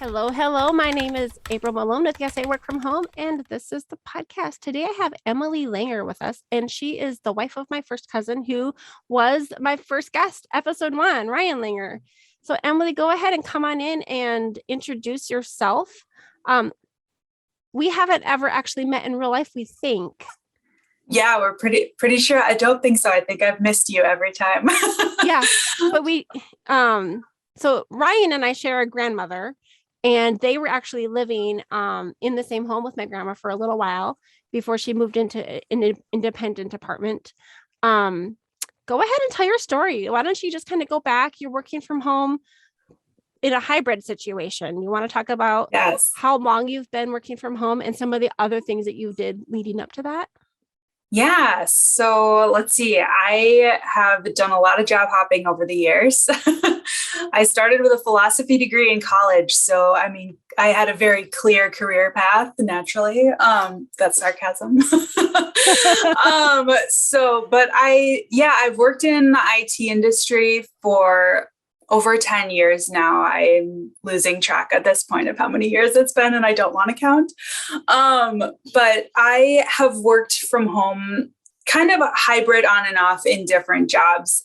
Hello, hello. My name is April Malone with Yes, I Work From Home, and this is the podcast. Today I have Emily Langr with us, and she is the wife of my first cousin who was my first guest, episode 1, Ryan Langr. So, Emily, go ahead and come on in and introduce yourself. We haven't ever actually met in real life, we think. Yeah, we're pretty sure. I don't think so. I think I've missed you every time. Yeah, but so Ryan and I share a grandmother, and they were actually living in the same home with my grandma for a little while before she moved into an independent apartment. Go ahead and tell your story. Why don't you just kind of go back? You're working from home in a hybrid situation. You want to talk about Yes. how long you've been working from home and some of the other things that you did leading up to that? Yeah. So let's see. I have done a lot of job hopping over the years. I started with a philosophy degree in college. So, I mean, I had a very clear career path naturally. That's sarcasm. I've worked in the IT industry for over 10 years now. I'm losing track at this point of how many years it's been, and I don't want to count. But I have worked from home kind of hybrid on and off in different jobs.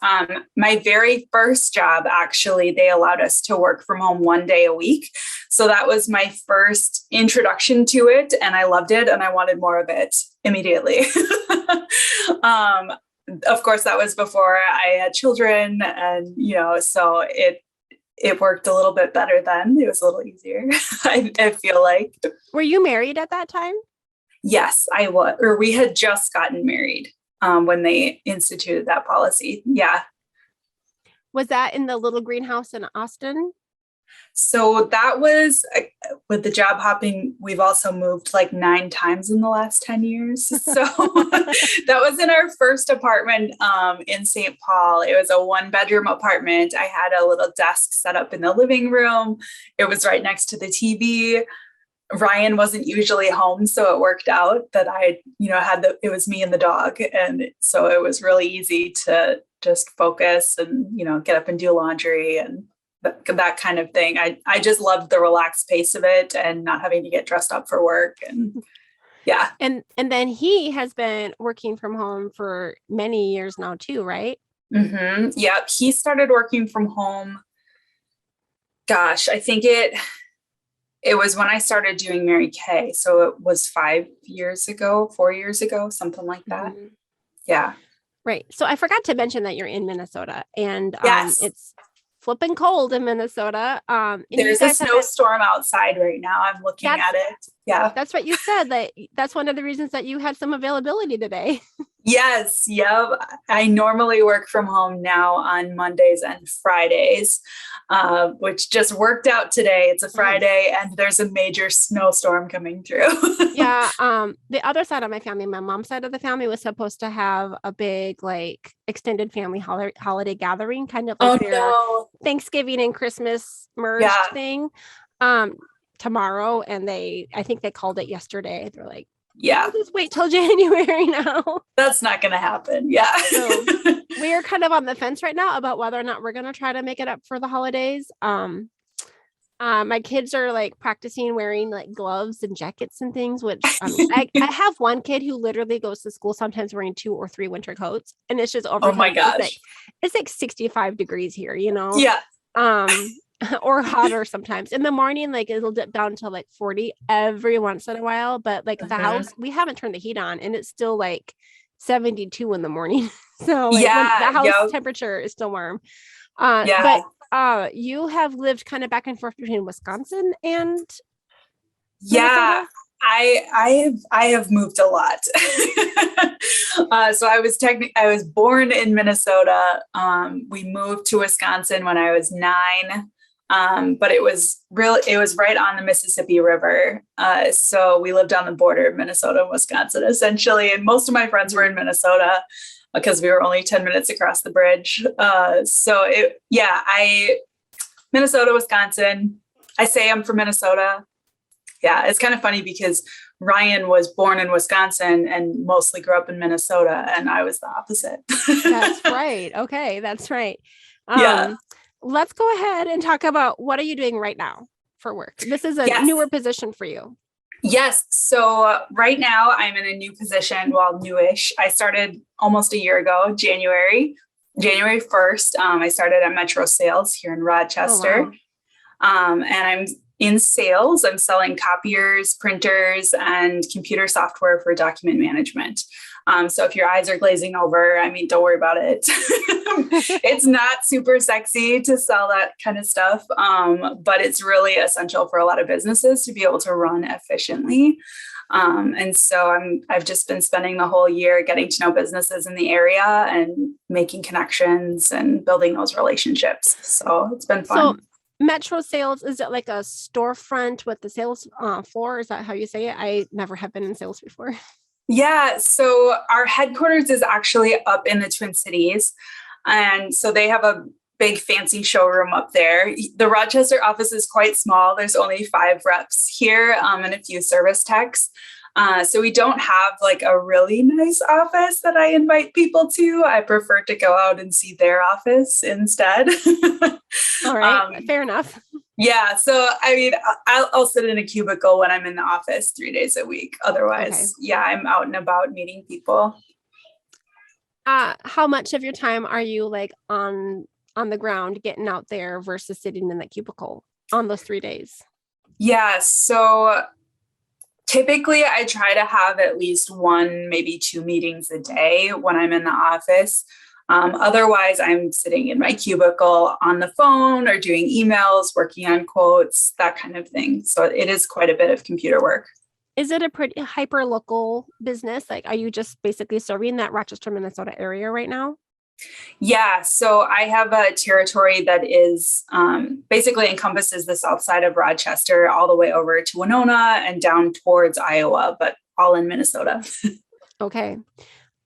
My very first job, actually, they allowed us to work from home 1 day a week. So that was my first introduction to it, and I loved it, and I wanted more of it immediately. Of course, that was before I had children, and so it worked a little bit better then. It was a little easier. I feel like. Were you married at that time? Yes, I was. Or we had just gotten married when they instituted that policy. Yeah. Was that in the little greenhouse in Austin? So that was with the job hopping. We've also moved like 9 times in the last 10 years. So that was in our first apartment in St. Paul. It was a 1-bedroom apartment. I had a little desk set up in the living room. It was right next to the TV. Ryan wasn't usually home, so it worked out that it was me and the dog. And so it was really easy to just focus and, get up and do laundry and that kind of thing. I just loved the relaxed pace of it and not having to get dressed up for work. And yeah. And then he has been working from home for many years now too, right? Mm-hmm. Yeah. He started working from home. Gosh, I think it was when I started doing Mary Kay. So it was 4 years ago, something like that. Mm-hmm. Yeah. Right. So I forgot to mention that you're in Minnesota, and yes. It's flipping cold in Minnesota. There's a snowstorm outside right now. I'm looking at it. Yeah. That's what you said. That's one of the reasons that you had some availability today. Yes. Yep. I normally work from home now on Mondays and Fridays, which just worked out today. It's a Friday and there's a major snowstorm coming through. Yeah. The other side of my family, my mom's side of the family, was supposed to have a big, like, extended family holiday gathering, kind of like their Thanksgiving and Christmas merged thing, tomorrow. And I think they called it yesterday. They're like, yeah, just wait till January now. That's not going to happen. Yeah. So we are kind of on the fence right now about whether or not we're going to try to make it up for the holidays. My kids are like practicing wearing like gloves and jackets and things, which I have one kid who literally goes to school sometimes wearing 2 or 3 winter coats, and it's just over. Oh my gosh. It's like 65 degrees here, Yeah. Or hotter sometimes. In the morning, like it'll dip down to like 40 every once in a while, but like the house, we haven't turned the heat on, and it's still like 72 in the morning. So like the house temperature is still warm. But you have lived kind of back and forth between Wisconsin and Minnesota? I have moved a lot. So I was born in Minnesota. We moved to Wisconsin when I was 9. But it was right on the Mississippi River. So we lived on the border of Minnesota and Wisconsin, essentially. And most of my friends were in Minnesota because we were only 10 minutes across the bridge. Minnesota, Wisconsin. I say I'm from Minnesota. Yeah, it's kind of funny because Ryan was born in Wisconsin and mostly grew up in Minnesota, and I was the opposite. That's right. Okay, that's right. Let's go ahead and talk about what are you doing right now? for work? This is a Yes. newer position for you. Yes. So right now I'm in a new position. Well, newish. I started almost a year ago, January 1st. I started at Metro Sales here in Rochester. Oh, wow. And I'm in sales. I'm selling copiers, printers, and computer software for document management. So if your eyes are glazing over, I mean, don't worry about it. It's not super sexy to sell that kind of stuff, but it's really essential for a lot of businesses to be able to run efficiently. And so I've just been spending the whole year getting to know businesses in the area and making connections and building those relationships. So it's been fun. So Metro Sales, is it like a storefront with the sales floor? Is that how you say it? I never have been in sales before. Yeah, so our headquarters is actually up in the Twin Cities. And so they have a big fancy showroom up there. The Rochester office is quite small. There's only 5 reps here and a few service techs. So we don't have like a really nice office that I invite people to. I prefer to go out and see their office instead. All right, fair enough. Yeah. So, I mean, I'll sit in a cubicle when I'm in the office 3 days a week. Otherwise, yeah, I'm out and about meeting people. How much of your time are you like on the ground getting out there versus sitting in that cubicle on those 3 days? Yeah. So typically I try to have at least 1, maybe 2 meetings a day when I'm in the office. Otherwise, I'm sitting in my cubicle on the phone or doing emails, working on quotes, that kind of thing. So it is quite a bit of computer work. Is it a pretty hyper local business? Like, are you just basically serving that Rochester, Minnesota area right now? Yeah, so I have a territory that is basically encompasses the south side of Rochester all the way over to Winona and down towards Iowa, but all in Minnesota. Okay.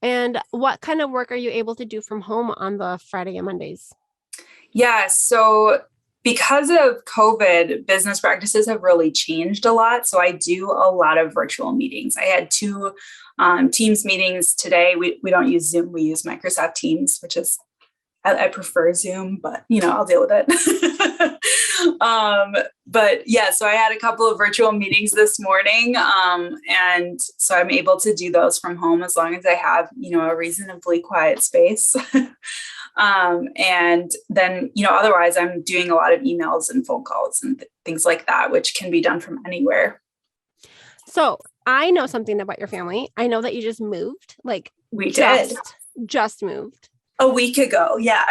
And what kind of work are you able to do from home on the Friday and Mondays? Yeah, so because of COVID, business practices have really changed a lot. So I do a lot of virtual meetings. I had 2 Teams meetings today. We don't use Zoom, we use Microsoft Teams, which is, I prefer Zoom, but I'll deal with it. But yeah, so I had a couple of virtual meetings this morning. And so I'm able to do those from home as long as I have, a reasonably quiet space. And then, otherwise I'm doing a lot of emails and phone calls and things like that, which can be done from anywhere. So I know something about your family. I know that you just moved, like we did just moved a week ago. Yeah.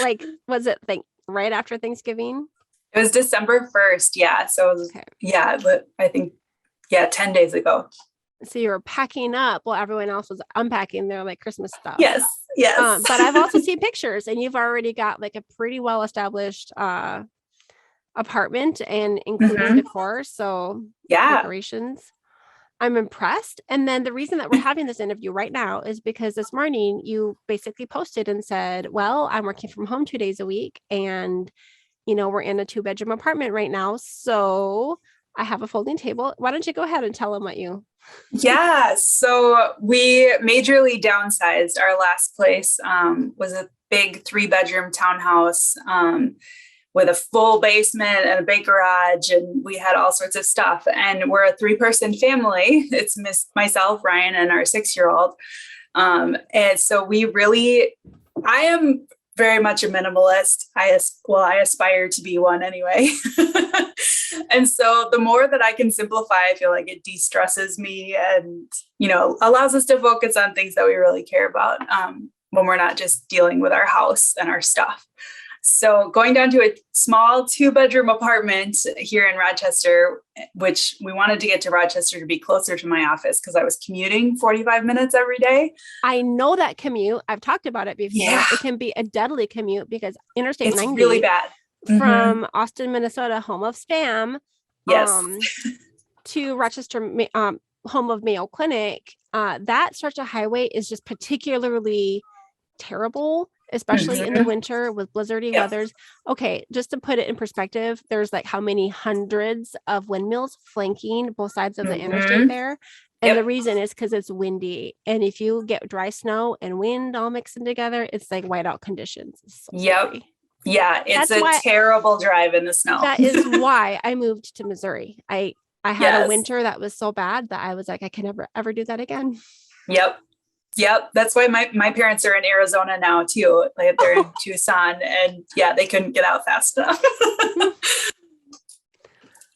Like, was it like right after Thanksgiving? It was December 1st. Yeah. So it was, yeah, but I think, 10 days ago. So you were packing up while everyone else was unpacking their like Christmas stuff. Yes. Yes. But I've also seen pictures and you've already got like a pretty well-established apartment and including decor. So decorations. I'm impressed. And then the reason that we're having this interview right now is because this morning you basically posted and said, well, I'm working from home 2 days a week and, we're in a 2-bedroom apartment right now. So I have a folding table. Why don't you go ahead and tell them what you... Yeah. So we majorly downsized. Our last place was a big 3-bedroom townhouse with a full basement and a big garage, and we had all sorts of stuff. And we're a 3-person family. It's myself, Ryan, and our 6-year-old. And so I am very much a minimalist. I aspire to be one anyway. And so the more that I can simplify, I feel like it de-stresses me and, allows us to focus on things that we really care about when we're not just dealing with our house and our stuff. So going down to a small 2-bedroom apartment here in Rochester, which we wanted to get to Rochester to be closer to my office because I was commuting 45 minutes every day. I know that commute. I've talked about it before. Yeah. It can be a deadly commute because Interstate 90 really bad. From Austin, Minnesota, home of Spam, to Rochester, home of Mayo Clinic. That stretch of highway is just particularly terrible, especially in the winter with blizzardy weathers. Okay, just to put it in perspective, there's like how many hundreds of windmills flanking both sides of the interstate there. And the reason is because it's windy. And if you get dry snow and wind all mixing together, it's like whiteout conditions. It's so scary. Yeah, it's That's a why terrible drive in the snow. that is why I moved to Missouri. I had a Yes. winter that was so bad that I was like, I can never ever do that again. Yep. Yep. That's why my parents are in Arizona now too. Like they're in Tucson, and yeah, they couldn't get out fast enough.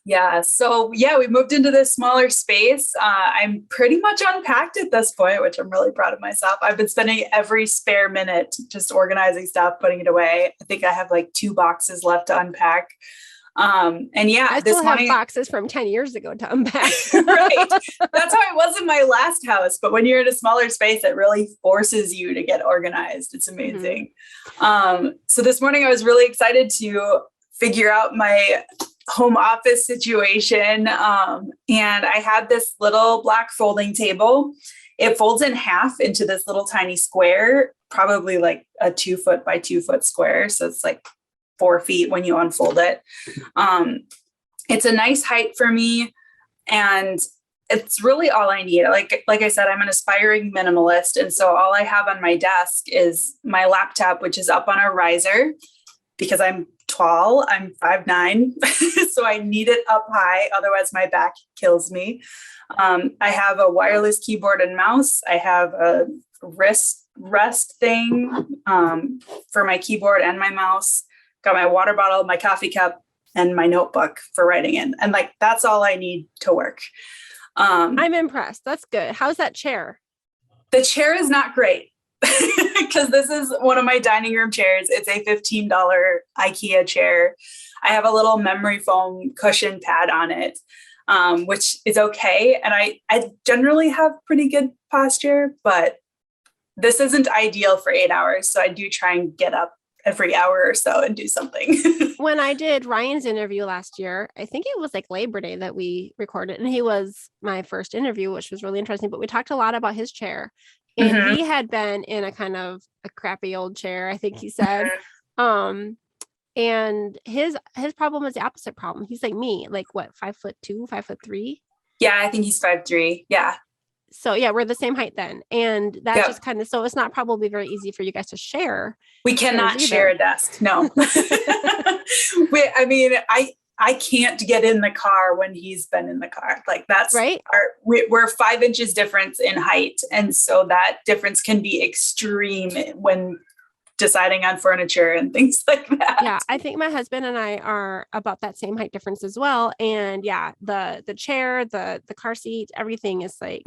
Yeah. So yeah, we moved into this smaller space. I'm pretty much unpacked at this point, which I'm really proud of myself. I've been spending every spare minute just organizing stuff, putting it away. I think I have like 2 boxes left to unpack. And yeah, I this still have morning, boxes from 10 years ago to unpack. right. That's how it was in my last house. But when you're in a smaller space, it really forces you to get organized. It's amazing. So this morning I was really excited to figure out my home office situation. And I had this little black folding table. It folds in half into this little tiny square, probably like a 2 foot by 2 foot square. So it's like 4 feet when you unfold it. It's a nice height for me, and it's really all I need. Like I said, I'm an aspiring minimalist. And so all I have on my desk is my laptop, which is up on a riser because I'm tall. I'm 5'9", so I need it up high. Otherwise my back kills me. I have a wireless keyboard and mouse. I have a rest thing for my keyboard and my mouse. Got my water bottle, my coffee cup, and my notebook for writing in. And like, that's all I need to work. I'm impressed. That's good. How's that chair? The chair is not great because this is one of my dining room chairs. It's a $15 IKEA chair. I have a little memory foam cushion pad on it, which is okay. And I generally have pretty good posture, but this isn't ideal for 8 hours. So I do try and get up every hour or so and do something. When I did Ryan's interview last year, I think it was like Labor Day that we recorded, and he was my first interview, which was really interesting, but we talked a lot about his chair, and he had been in a kind of a crappy old chair, I think he said. And his problem is the opposite problem. He's like me, like what, 5'2", 5'3"? Yeah, I think he's 5'3". Yeah. So yeah, we're the same height then. And that's just kind of, so it's not probably very easy for you guys to share. We cannot share a desk. No. I can't get in the car when he's been in the car. Like that's right. We're 5 inches difference in height. And so that difference can be extreme when deciding on furniture and things like that. Yeah, I think my husband and I are about that same height difference as well. And yeah, the chair, the car seat, everything is like,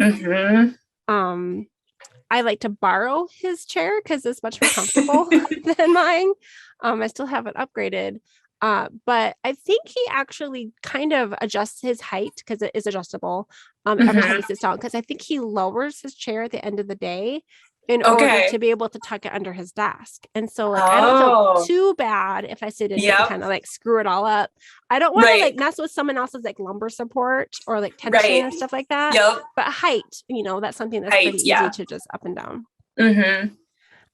I like to borrow his chair because it's much more comfortable than mine. I still haven't upgraded. But I think he actually kind of adjusts his height because it is adjustable every time he sits down. Because I think he lowers his chair at the end of the day in order to be able to tuck it under his desk. And so like I don't feel too bad if I sit in it and kind of like screw it all up. I don't want to like mess with someone else's like lumbar support or like tension or stuff like that. But height, that's something that's pretty easy to just up and down.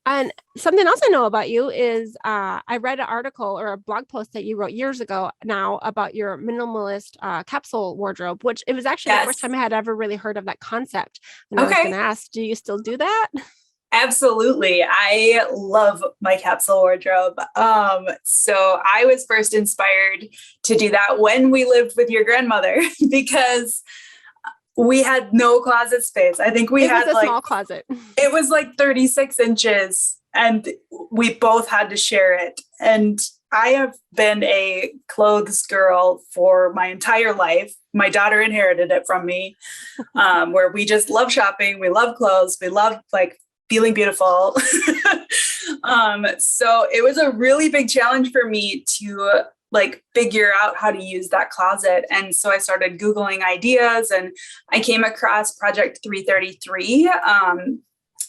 And something else I know about you is I read an article or a blog post that you wrote years ago now about your minimalist capsule wardrobe, which it was actually the first time I had ever really heard of that concept. And I was going to ask, do you still do that? Absolutely. I love my capsule wardrobe. So I was first inspired to do that when we lived with your grandmother because we had no closet space. I think it was a small closet. It was like 36 inches and we both had to share it. And I have been a clothes girl for my entire life. My daughter inherited it from me, where we just love shopping. We love clothes. We love like feeling beautiful. So it was a really big challenge for me to like figure out how to use that closet. And so I started Googling ideas and I came across Project 333,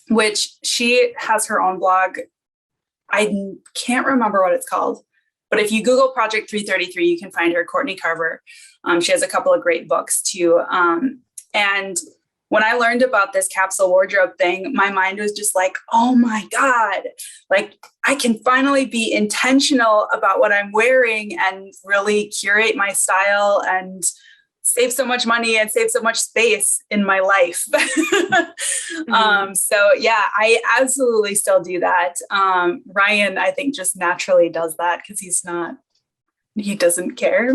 which she has her own blog. I can't remember what it's called, but if you Google Project 333, you can find her, Courtney Carver. She has a couple of great books too. And when I learned about this capsule wardrobe thing, my mind was just like, oh my God, like I can finally be intentional about what I'm wearing and really curate my style and save so much money and save so much space in my life. So yeah, I absolutely still do that. Ryan, I think, just naturally does that because he doesn't care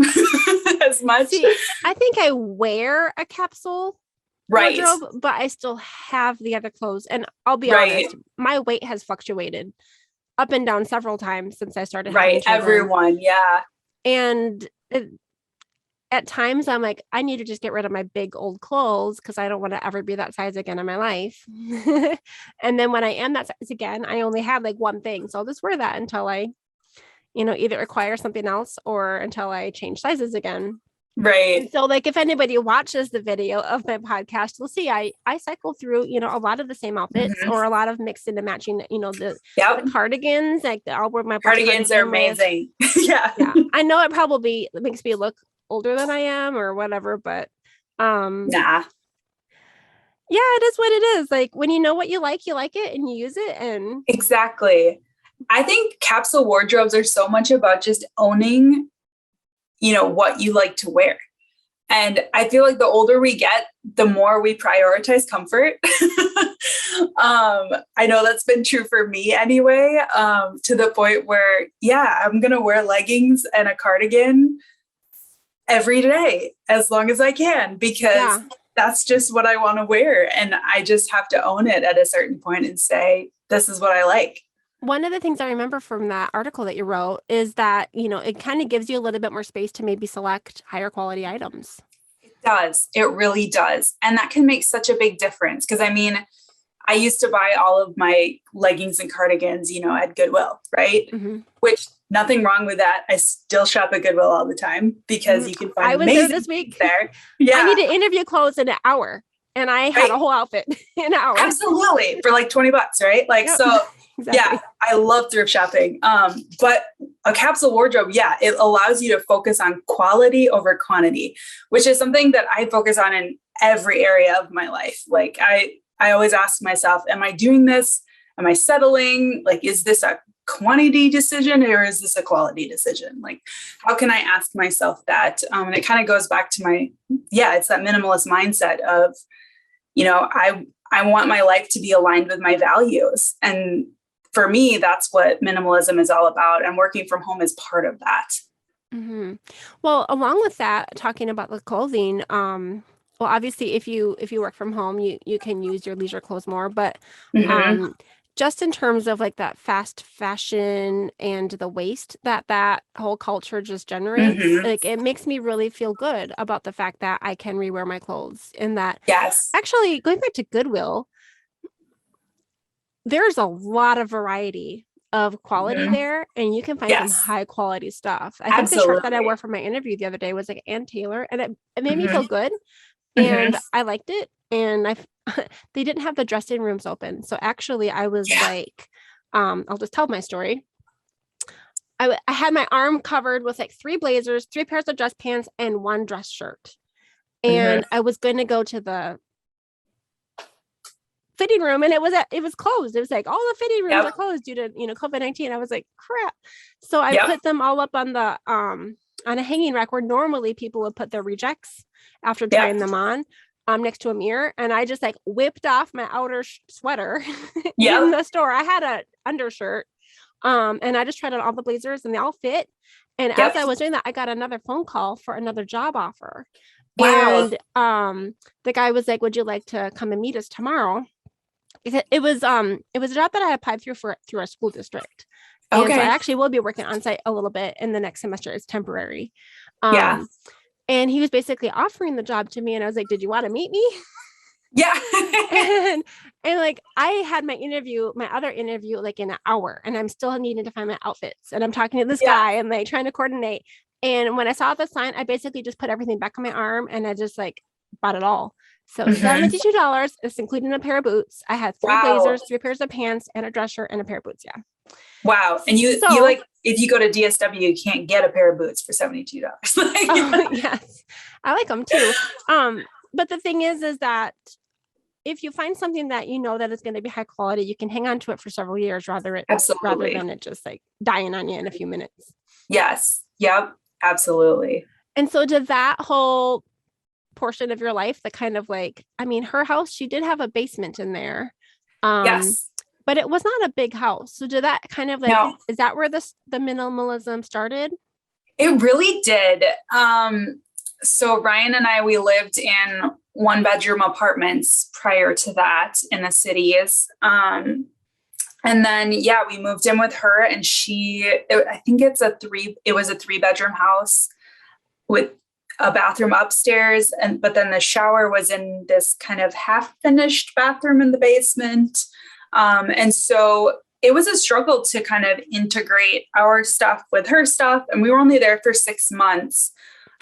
as much. See, I think I wear a capsule wardrobe, but I still have the other clothes. And I'll be honest, my weight has fluctuated up and down several times since I started having children. Everyone. Yeah. And at times I'm like, I need to just get rid of my big old clothes because I don't want to ever be that size again in my life. And then when I am that size again, I only have like one thing. So I'll just wear that until I, either acquire something else or until I change sizes again. Right. And so like if anybody watches the video of my podcast, you'll see I cycle through, a lot of the same outfits or a lot of mixed into matching, the cardigans. Like I'll wear my cardigans are amazing. Yeah. I know it probably makes me look older than I am or whatever, but yeah, it is what it is. Like when you know what you like it and you use it. And exactly. I think capsule wardrobes are so much about just owning what you like to wear. And I feel like the older we get, the more we prioritize comfort. I know that's been true for me anyway, to the point where, I'm going to wear leggings and a cardigan every day as long as I can, because that's just what I want to wear. And I just have to own it at a certain point and say, this is what I like. One of the things I remember from that article that you wrote is that, it kind of gives you a little bit more space to maybe select higher quality items. It does. It really does. And that can make such a big difference. Because I used to buy all of my leggings and cardigans, at Goodwill, right? Mm-hmm. Which nothing wrong with that. I still shop at Goodwill all the time because you can find amazing there this week there. Yeah. I need to interview clothes in an hour. And I had a whole outfit in an hour. Absolutely. For like $20, right? Like, so exactly. Yeah, I love thrift shopping. But a capsule wardrobe, it allows you to focus on quality over quantity, which is something that I focus on in every area of my life. Like I always ask myself, am I doing this? Am I settling? Like, is this a quantity decision or is this a quality decision? Like, how can I ask myself that? And it kind of goes back to it's that minimalist mindset of, I want my life to be aligned with my values. And for me, that's what minimalism is all about. And working from home is part of that. Mm-hmm. Well, along with that, talking about the clothing, well, obviously if you work from home, you can use your leisure clothes more, but just in terms of like that fast fashion and the waste that whole culture just generates, like it makes me really feel good about the fact that I can rewear my clothes. And that actually going back to Goodwill, there's a lot of variety of quality there, and you can find some high quality stuff. I think the shirt that I wore for my interview the other day was like Ann Taylor, and it made me feel good, and I liked it. And they didn't have the dressing rooms open, so actually I was like, I'll just tell my story. I had my arm covered with like 3 blazers, 3 pairs of dress pants, and 1 dress shirt, and I was going to go to the fitting room, and it was closed. It was like all the fitting rooms are closed due to COVID-19. I was like, crap. So I put them all up on the on a hanging rack where normally people would put their rejects after trying them on, next to a mirror. And I just like whipped off my outer sweater in the store. I had an undershirt, and I just tried on all the blazers, and they all fit. And as I was doing that, I got another phone call for another job offer. Wow. And the guy was like, would you like to come and meet us tomorrow? It was a job that I applied through our school district. And so I actually will be working on site a little bit in the next semester. It's temporary. And he was basically offering the job to me, and I was like, did you want to meet me? Yeah. and like I had my other interview like in an hour, and I'm still needing to find my outfits, and I'm talking to this guy and like trying to coordinate. And when I saw the sign, I basically just put everything back on my arm, and I just like bought it all. So $72, it's including a pair of boots. I had 3 blazers, 3 pairs of pants, and a dress shirt and a pair of boots. Yeah. Wow. And you like, if you go to DSW, you can't get a pair of boots for $72. Yes. I like them too. But the thing is that if you find something that that is going to be high quality, you can hang on to it for several years rather than it just like dying on you in a few minutes. Yes. Yep. Absolutely. And so did that whole portion of your life that kind of like, I mean, her house, she did have a basement in there. Um, Yes. but it was not a big house. So did that kind of like, No, is that where the minimalism started? it really did. So Ryan and I, we lived in 1-bedroom apartments prior to that in the cities. And then, yeah, we moved in with her, and I think it was a 3-bedroom house with a bathroom upstairs. But then the shower was in this kind of half finished bathroom in the basement. And so it was a struggle to kind of integrate our stuff with her stuff. And we were only there for 6 months.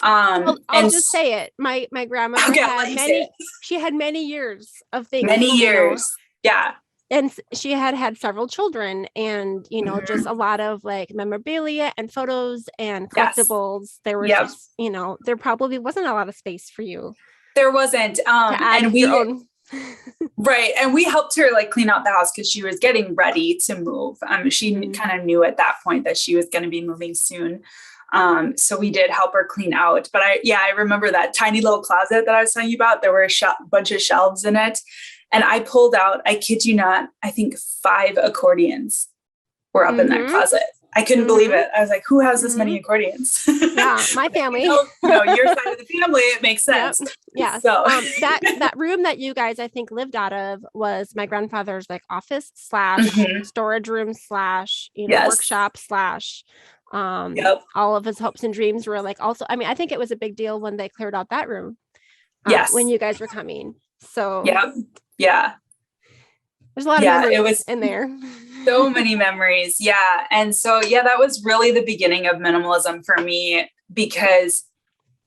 I'll just say it. My grandmother Okay, she had many years of things. many years. Yeah. And she had several children, and, just a lot of like memorabilia and photos and collectibles. There was just, there probably wasn't a lot of space for you. There wasn't. And your own. Right. And we helped her like clean out the house because she was getting ready to move. She kind of knew at that point that she was going to be moving soon. So we did help her clean out. But I remember that tiny little closet that I was telling you about. There were a bunch of shelves in it. And I pulled out, I kid you not, I think 5 accordions were up in that closet. I couldn't believe it. I was like, who has this many accordions? Yeah, my family. Your side of the family, it makes sense. Yep. Yeah. So that room that you guys, I think, lived out of was my grandfather's like office / storage room / workshop / all of his hopes and dreams were like also, I mean, I think it was a big deal when they cleared out that room. When you guys were coming. So yeah. There's a lot of memories in there. So many memories. Yeah. And so, that was really the beginning of minimalism for me, because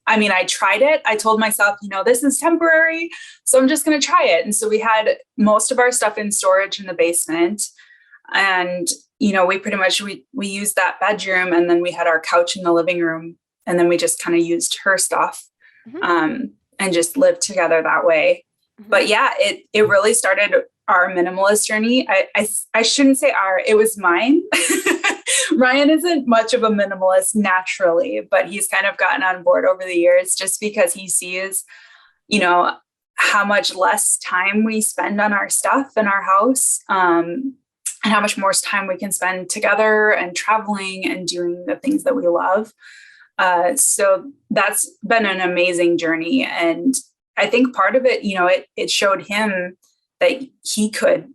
I mean, I tried it. I told myself, this is temporary, so I'm just going to try it. And so we had most of our stuff in storage in the basement, and, we pretty much, we used that bedroom, and then we had our couch in the living room, and then we just kind of used her stuff, and just lived together that way. But yeah, it really started our minimalist journey. I shouldn't say it was mine. Ryan isn't much of a minimalist naturally, but he's kind of gotten on board over the years just because he sees, how much less time we spend on our stuff in our house, and how much more time we can spend together and traveling and doing the things that we love. So that's been an amazing journey. And I think part of it, it showed him that he could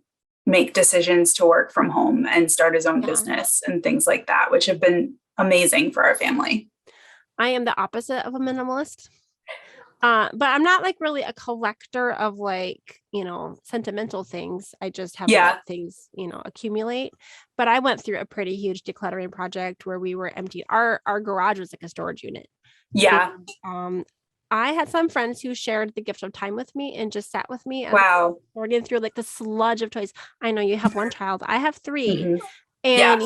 make decisions to work from home and start his own business and things like that, which have been amazing for our family. I am the opposite of a minimalist. But I'm not like really a collector of like, sentimental things. I just have things, accumulate. But I went through a pretty huge decluttering project where we were empty. Our garage was like a storage unit. Yeah. And, I had some friends who shared the gift of time with me and just sat with me. Wow. Sorting through like the sludge of toys. I know you have one child. I have 3. And,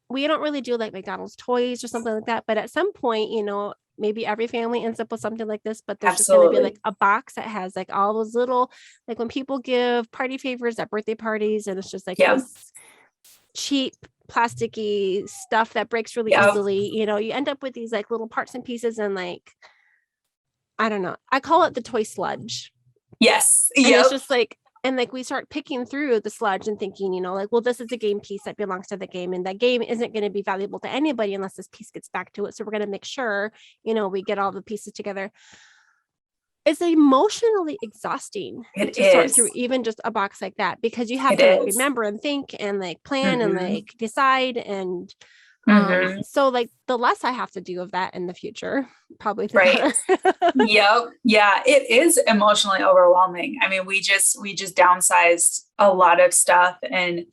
we don't really do like McDonald's toys or something like that. But at some point, maybe every family ends up with something like this, but there's just going to be like a box that has like all those little, like when people give party favors at birthday parties, and it's just like this cheap plasticky stuff that breaks really easily. You end up with these like little parts and pieces, and like, I don't know. I call it the toy sludge. Yes. And it's just like, and like we start picking through the sludge and thinking, like, well, this is a game piece that belongs to the game, and that game isn't going to be valuable to anybody unless this piece gets back to it. So we're going to make sure, we get all the pieces together. It's emotionally exhausting to sort through even just a box like that, because you have to like remember and think and like plan and like decide. And so like the less I have to do of that in the future, probably the better. Yep. Yeah, it is emotionally overwhelming. I mean, we just downsized a lot of stuff, and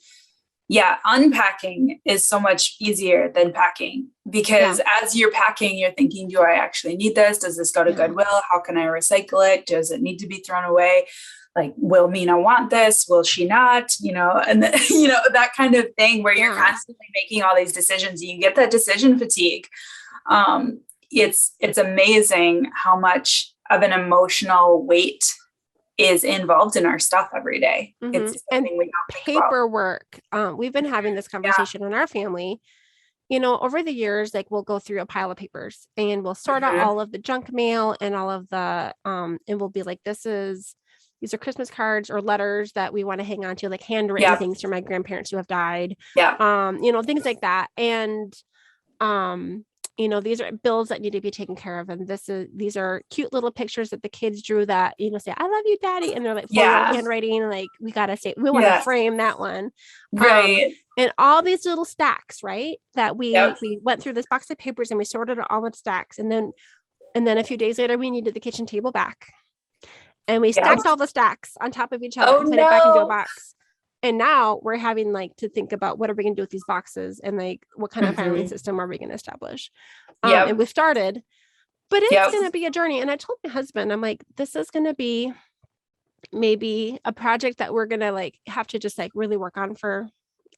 unpacking is so much easier than packing, because as you're packing, you're thinking, do I actually need this? Does this go to Goodwill? How can I recycle it? Does it need to be thrown away? Like, will Mina want this? Will she not? And that kind of thing where you're constantly making all these decisions. You get that decision fatigue. It's amazing how much of an emotional weight is involved in our stuff every day. It's something we don't think about. Paperwork. We've been having this conversation in our family. over the years, like we'll go through a pile of papers and we'll sort out Mhm. all of the junk mail and all of the, and we'll be like, these are Christmas cards or letters that we want to hang on to, like handwritten Yeah. things from my grandparents who have died, Yeah. things like that. And, these are bills that need to be taken care of. And these are cute little pictures that the kids drew that, say, I love you, daddy. And they're like 4-year-old Yeah. handwriting. Like we got to say, we want to Yeah. frame that one. Right. And all these little stacks, right? That Yep. we went through this box of papers and we sorted it all in stacks. And then a few days later, we needed the kitchen table back. And we Yep. stacked all the stacks on top of each other Oh and put it back into a no. box. And now we're having like to think about what are we going to do with these boxes and like what kind of filing Mhm. system are we going to establish? Yep. And we've started, but it's Yep. going to be a journey. And I told my husband, I'm like, this is going to be maybe a project that we're going to like have to just like really work on for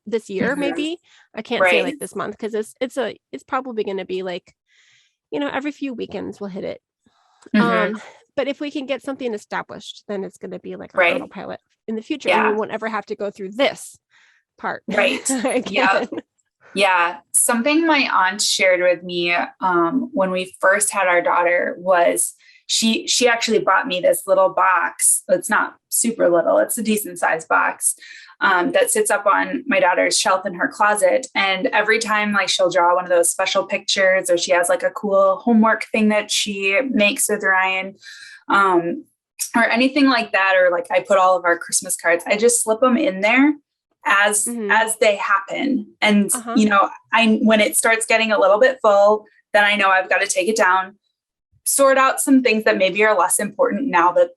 this year. Mhm. Maybe I can't say Right. like this month because it's probably going to be like, every few weekends we'll hit it. Mhm. But if we can get something established, then it's going to be like our Right. autopilot in the future. And Yeah. we won't ever have to go through this part. Right. again. Yeah. Yeah. Something my aunt shared with me when we first had our daughter was she actually bought me this little box. It's not super little. It's a decent sized box that sits up on my daughter's shelf in her closet. And every time like she'll draw one of those special pictures or she has like a cool homework thing that she makes with Ryan, or anything like that, or like I put all of our Christmas cards, I just slip them in there as they happen. And when it starts getting a little bit full, then I know I've got to take it down, sort out some things that maybe are less important now that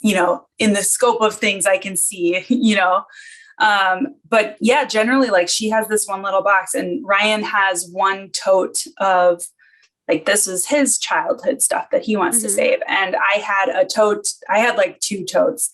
in the scope of things I can see. But yeah, generally like she has this one little box and Ryan has one tote of like, this is his childhood stuff that he wants to save. And I had like 2 totes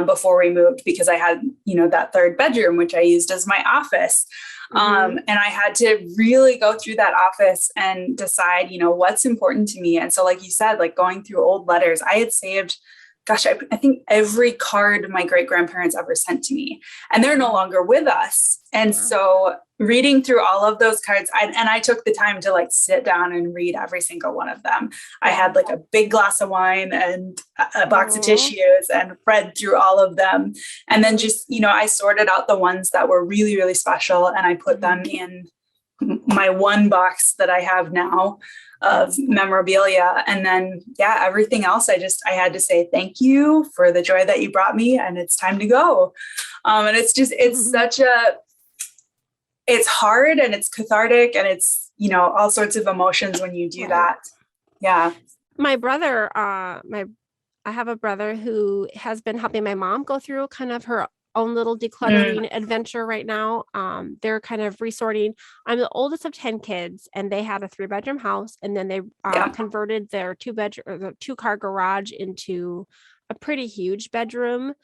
before we moved because I had, that third bedroom, which I used as my office. And I had to really go through that office and decide, what's important to me. And so, like you said, like going through old letters, I had saved, gosh, I think every card my great grandparents ever sent to me, and they're no longer with us. And so reading through all of those cards, I took the time to like sit down and read every single one of them. I had like a big glass of wine and a box of tissues and read through all of them. And then just, I sorted out the ones that were really, really special and I put them in my one box that I have now of memorabilia. And then, everything else, I had to say, thank you for the joy that you brought me. And it's time to go. And it's just, it's it's hard and it's cathartic and it's, all sorts of emotions when you do that. Yeah. My brother, I have a brother who has been helping my mom go through kind of her own little decluttering adventure right now. They're kind of resorting. I'm the oldest of 10 kids and they had a 3-bedroom house. And then they converted their 2-car garage into a pretty huge bedroom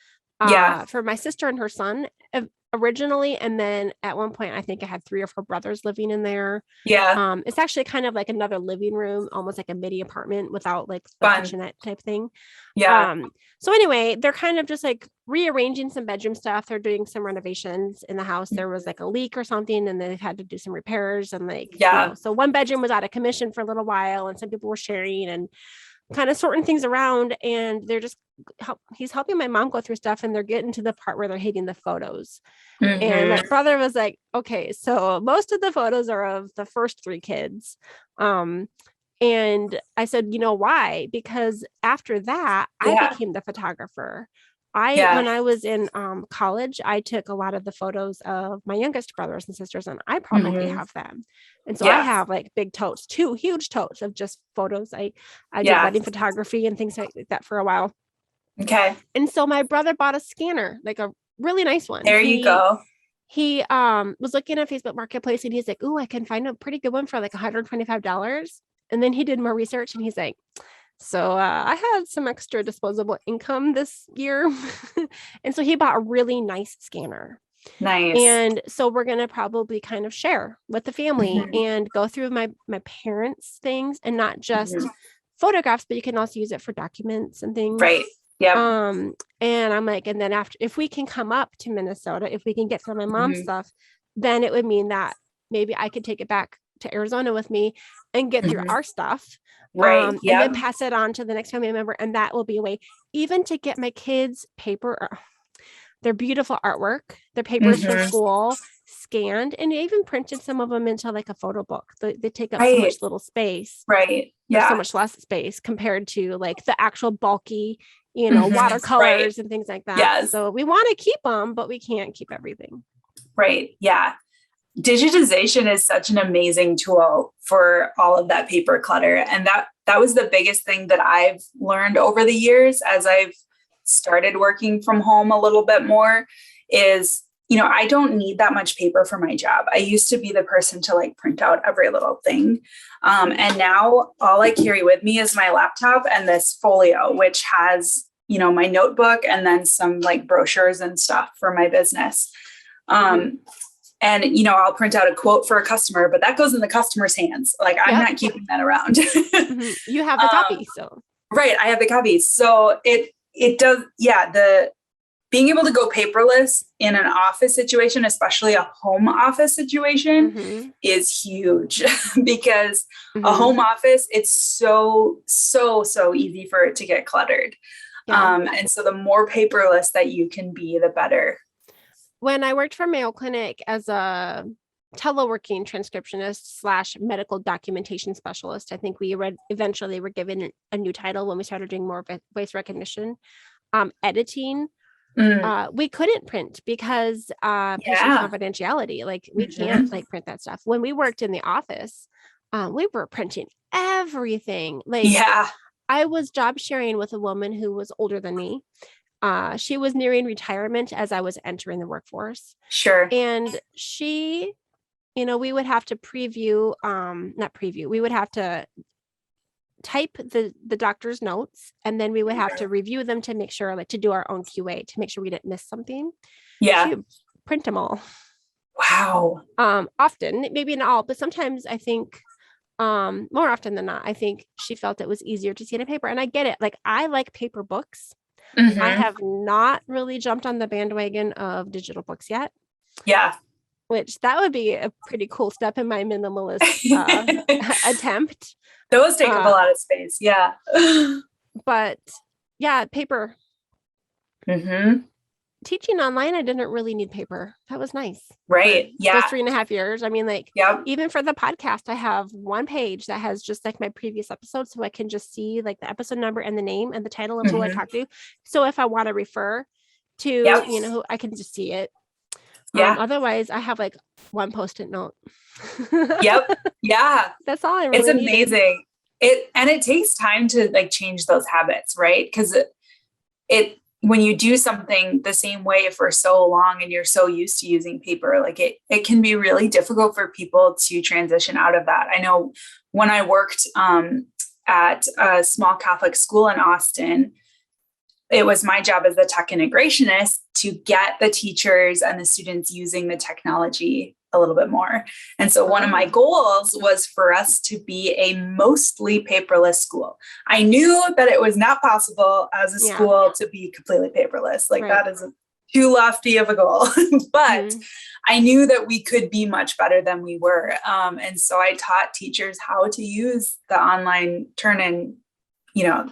for my sister and her son originally. And then at one point, I think I had 3 or 4 brothers living in there. Yeah. It's actually kind of like another living room, almost like a mini apartment without like the kitchenette type thing. Yeah. So anyway, they're kind of just like rearranging some bedroom stuff. They're doing some renovations in the house. There was like a leak or something and they had to do some repairs and like, so one bedroom was out of commission for a little while and some people were sharing and kind of sorting things around, and they're just he's helping my mom go through stuff, and they're getting to the part where they're hating the photos. And my brother was like, okay, so most of the photos are of the first 3 kids. And I said, why? Because after that, I became the photographer. When I was in college, I took a lot of the photos of my youngest brothers and sisters, and I probably have them. And so I have like big totes, 2 huge totes of just photos. I did wedding photography and things like that for a while. Okay. And so my brother bought a scanner, like a really nice one. There you go. He was looking at Facebook Marketplace and he's like, "Ooh, I can find a pretty good one for like $125." And then he did more research and he's like, so I had some extra disposable income this year. And so he bought a really nice scanner. Nice. And so we're going to probably kind of share with the family and go through my parents' things, and not just photographs, but you can also use it for documents and things. Right. Yeah. And I'm like, and then after, if we can come up to Minnesota, if we can get some of my mom's stuff, then it would mean that maybe I could take it back to Arizona with me and get through our stuff. Right. And then pass it on to the next family member. And that will be a way even to get my kids paper, their beautiful artwork, their papers from school scanned, and even printed some of them into like a photo book. They take up so much little space. Right. Yeah. So much less space compared to like the actual bulky, watercolors and things like that. Yes. So we want to keep them, but we can't keep everything. Right. Yeah. Digitization is such an amazing tool for all of that paper clutter. And that was the biggest thing that I've learned over the years as I've started working from home a little bit more is, I don't need that much paper for my job. I used to be the person to like print out every little thing. And now all I carry with me is my laptop and this folio, which has, my notebook and then some like brochures and stuff for my business. And, I'll print out a quote for a customer, but that goes in the customer's hands. Like I'm not keeping that around. You have the copy. So. Right. I have the copies. So it does. Yeah. The being able to go paperless in an office situation, especially a home office situation is huge because a home office, it's so easy for it to get cluttered. Yeah. And so the more paperless that you can be, the better. When I worked for Mayo Clinic as a teleworking transcriptionist / medical documentation specialist, I think we eventually were given a new title when we started doing more voice recognition, editing. We couldn't print because patient confidentiality, like we can't like print that stuff. When we worked in the office, we were printing everything. Like I was job sharing with a woman who was older than me. She was nearing retirement as I was entering the workforce. Sure. And she, we would have to we would have to type the doctor's notes, and then we would have to review them to make sure, like to do our own QA to make sure we didn't miss something. Yeah. She would print them all. Wow. Often, maybe not all, but sometimes I think more often than not, I think she felt it was easier to see it in paper. And I get it. Like I like paper books. I have not really jumped on the bandwagon of digital books yet. Yeah. Which that would be a pretty cool step in my minimalist attempt. Those take up a lot of space. Yeah. But yeah, paper. Teaching online, I didn't really need paper. That was nice. Right. Yeah. Those 3.5 years. I mean, like, even for the podcast, I have one page that has just like my previous episode. So I can just see like the episode number and the name and the title of who I talked to. So if I want to refer to, I can just see it. Yeah. Otherwise, I have like one Post-it note. Yeah. That's all I really It's amazing. Needed. It takes time to like change those habits, right? Because when you do something the same way for so long and you're so used to using paper, like it can be really difficult for people to transition out of that. I know when I worked at a small Catholic school in Austin, it was my job as a tech integrationist to get the teachers and the students using the technology a little bit more. And so one of my goals was for us to be a mostly paperless school. I knew that it was not possible as a school to be completely paperless. Like that is too lofty of a goal, but I knew that we could be much better than we were. And so I taught teachers how to use the online turn-in,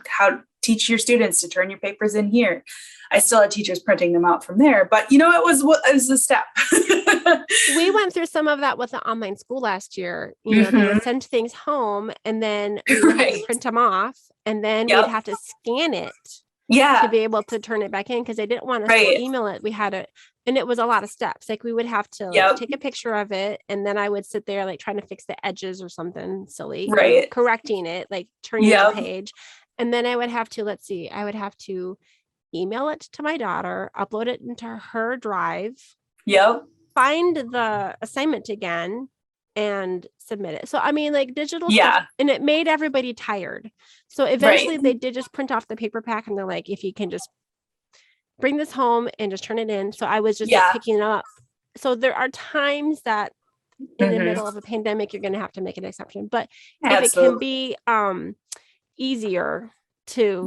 how teach your students to turn your papers in here. I still had teachers printing them out from there, but it was a step. We went through some of that with the online school last year. They would send things home and then we would have to print them off, and then we'd have to scan it to be able to turn it back in because they didn't want us to email it. We had and it was a lot of steps. Like we would have to take a picture of it, and then I would sit there like trying to fix the edges or something silly, correcting it, like turning the page. And then I would have to email it to my daughter, upload it into her drive, find the assignment again and submit it. So, I mean, like digital stuff, and it made everybody tired. So eventually they did just print off the paper pack, and they're like, if you can just bring this home and just turn it in. So I was just like, picking it up. So there are times that in the middle of a pandemic, you're going to have to make an exception, but if it can be easier to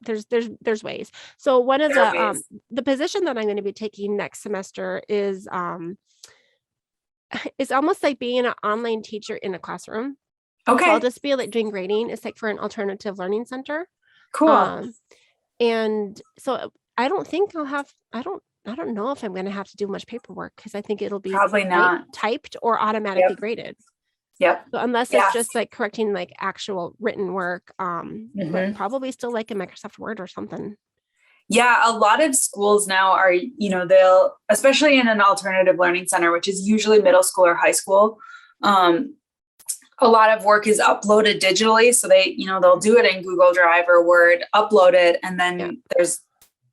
there's ways. So one of the position that I'm going to be taking next semester is it's almost like being an online teacher in a classroom. So Okay. I'll just be like doing grading. It's like for an alternative learning center. Cool. And so I don't think I don't know if I'm going to have to do much paperwork because I think it'll be Probably not. typed or automatically Yep. graded. Yep. So unless it's just like correcting like actual written work, but probably still like in Microsoft Word or something. Yeah, a lot of schools now are, they'll, especially in an alternative learning center, which is usually middle school or high school, a lot of work is uploaded digitally. So they'll do it in Google Drive or Word, upload it, and then there's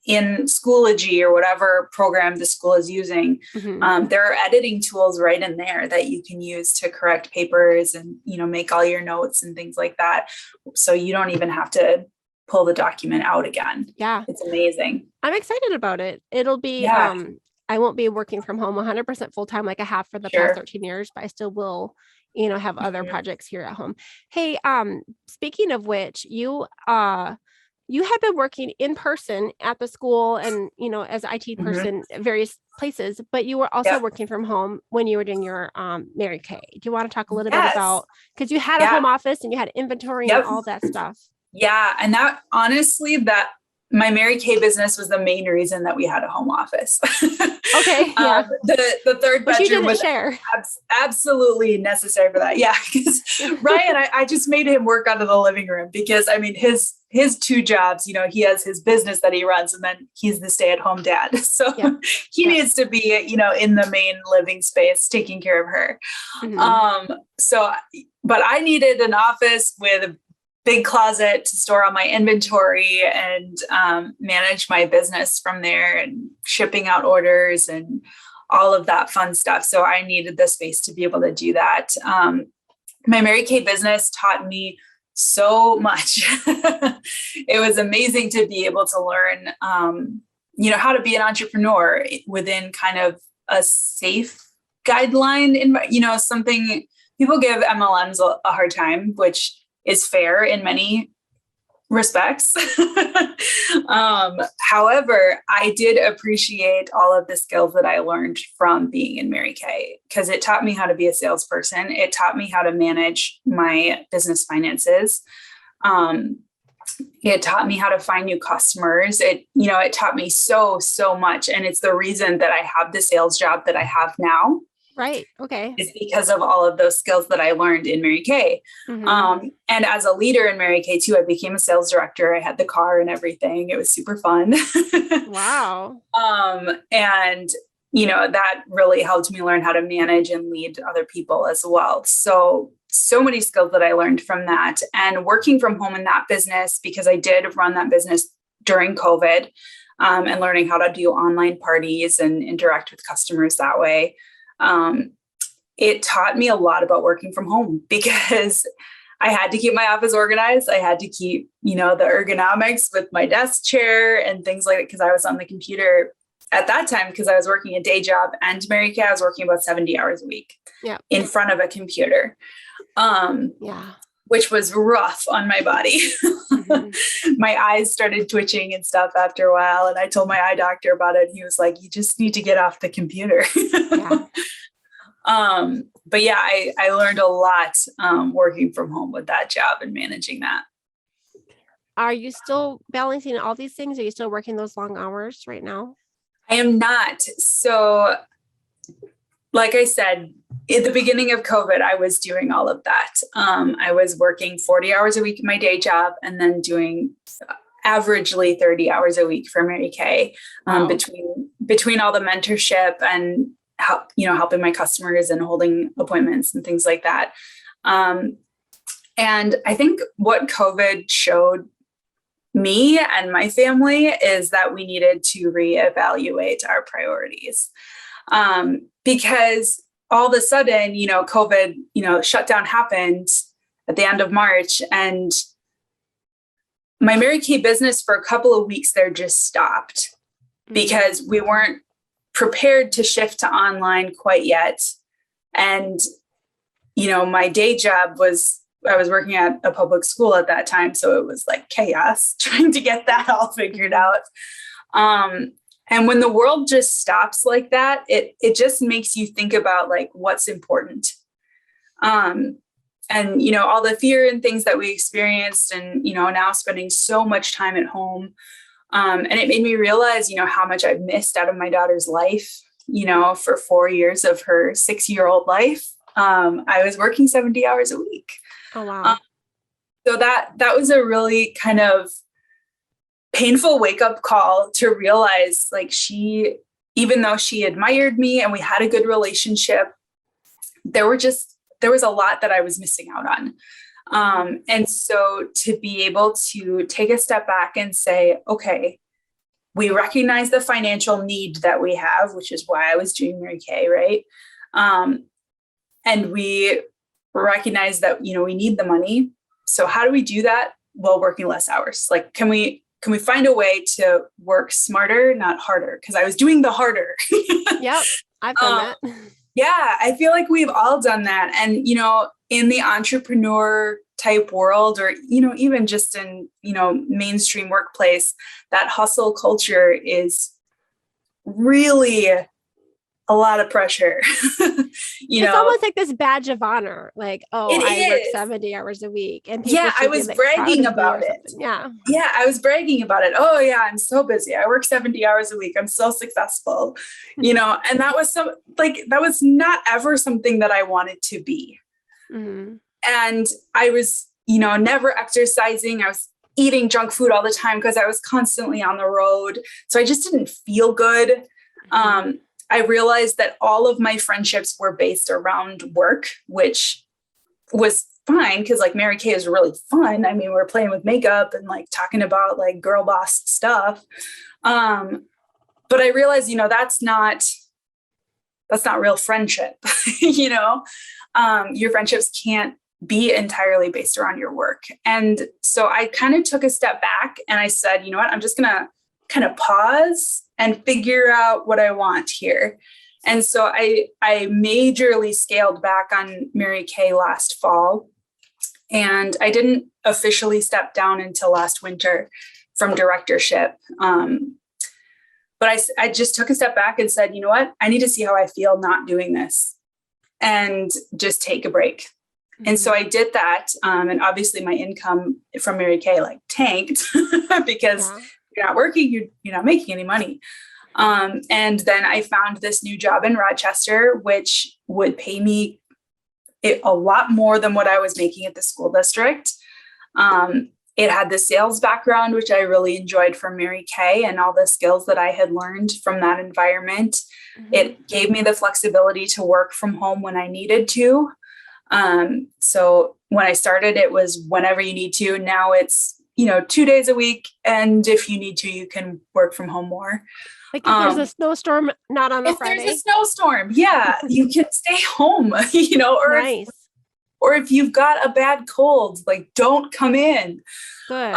in Schoology or whatever program the school is using, there are editing tools right in there that you can use to correct papers and, make all your notes and things like that. So you don't even have to pull the document out again. Yeah. It's amazing. I'm excited about it. It'll be, I won't be working from home 100% full time like I have for the past 13 years, but I still will, have other projects here at home. Hey, speaking of which, you had been working in person at the school and, as an IT person at various places, but you were also working from home when you were doing your Mary Kay. Do you want to talk a little bit about, because you had a home office and you had inventory and all that stuff. Yeah. And that honestly, my Mary Kay business was the main reason that we had a home office. Okay. Yeah. The third bedroom was share. Absolutely necessary for that. Yeah. Because Ryan, I just made him work out of the living room because his two jobs, he has his business that he runs and then he's the stay-at-home dad. So he needs to be, in the main living space, taking care of her. But I needed an office with a big closet to store all my inventory and manage my business from there and shipping out orders and all of that fun stuff. So I needed the space to be able to do that. My Mary Kay business taught me so much. It was amazing to be able to learn, how to be an entrepreneur within kind of a safe guideline. Something people give MLMs a hard time, which is fair in many respects. However, I did appreciate all of the skills that I learned from being in Mary Kay because it taught me how to be a salesperson. It taught me how to manage my business finances. It taught me how to find new customers. It taught me so much. And it's the reason that I have the sales job that I have now. Right. Okay. Is because of all of those skills that I learned in Mary Kay. And as a leader in Mary Kay too, I became a sales director. I had the car and everything. It was super fun. Wow. And that really helped me learn how to manage and lead other people as well. So many skills that I learned from that and working from home in that business, because I did run that business during COVID, and learning how to do online parties and interact with customers that way. It taught me a lot about working from home because I had to keep my office organized. I had to keep, the ergonomics with my desk chair and things like that because I was on the computer at that time because I was working a day job and Mary Kay, I was working about 70 hours a week in front of a computer, which was rough on my body. My eyes started twitching and stuff after a while. And I told my eye doctor about it. And he was like, you just need to get off the computer. But yeah, I learned a lot working from home with that job and managing that. Are you still balancing all these things? Are you still working those long hours right now? I am not. So like I said, at the beginning of COVID, I was doing all of that. I was working 40 hours a week in my day job and then doing averagely 30 hours a week for Mary Kay, between all the mentorship and helping my customers and holding appointments and things like that. And I think what COVID showed me and my family is that we needed to reevaluate our priorities. Because all of a sudden, COVID, shutdown happened at the end of March, and my Mary Kay business for a couple of weeks there just stopped because we weren't prepared to shift to online quite yet. And, my day job I was working at a public school at that time. So it was like chaos trying to get that all figured out. And when the world just stops like that, it just makes you think about like what's important. And, all the fear and things that we experienced and, now spending so much time at home. And it made me realize, how much I've missed out of my daughter's life, for 4 years of her 6-year-old life. I was working 70 hours a week. Oh, wow. So that was a really kind of painful wake-up call to realize like even though she admired me and we had a good relationship, there was a lot that I was missing out on. And so to be able to take a step back and say, okay, we recognize the financial need that we have, which is why I was doing Mary Kay, right? And we recognize that, we need the money. So how do we do that while working less hours? Like, can we find a way to work smarter, not harder? Because I was doing the harder. Yep, I've done that. Yeah, I feel like we've all done that. And, in the entrepreneur type world, or, even just in, mainstream workplace, that hustle culture is really a lot of pressure. It's almost like this badge of honor. Like, oh, I work 70 hours a week. And people I was bragging about it. Yeah. Yeah, I was bragging about it. Oh yeah, I'm so busy. I work 70 hours a week. I'm so successful. And that was not ever something that I wanted to be. Mm-hmm. And I was, never exercising. I was eating junk food all the time because I was constantly on the road. So I just didn't feel good. Mm-hmm. I realized that all of my friendships were based around work, which was fine because like Mary Kay is really fun. I mean, we're playing with makeup and like talking about like girl boss stuff. But I realized, that's not real friendship. Your friendships can't be entirely based around your work. And so I kind of took a step back and I said, you know what, I'm just going to kind of pause and figure out what I want here. And so I majorly scaled back on Mary Kay last fall. And I didn't officially step down until last winter from directorship. But I just took a step back and said, you know what, I need to see how I feel not doing this and just take a break. Mm-hmm. And so I did that. And obviously my income from Mary Kay like tanked because you're not working, you're not making any money. And then I found this new job in Rochester, which would pay me a lot more than what I was making at the school district. It had the sales background, which I really enjoyed from Mary Kay and all the skills that I had learned from that environment. Mm-hmm. It gave me the flexibility to work from home when I needed to. So when I started, it was whenever you need to. Now it's, 2 days a week. And if you need to, you can work from home more. Like if there's a snowstorm, not on a Friday. If there's a snowstorm, yeah, you can stay home, or nice. Or if you've got a bad cold, like don't come in. Good.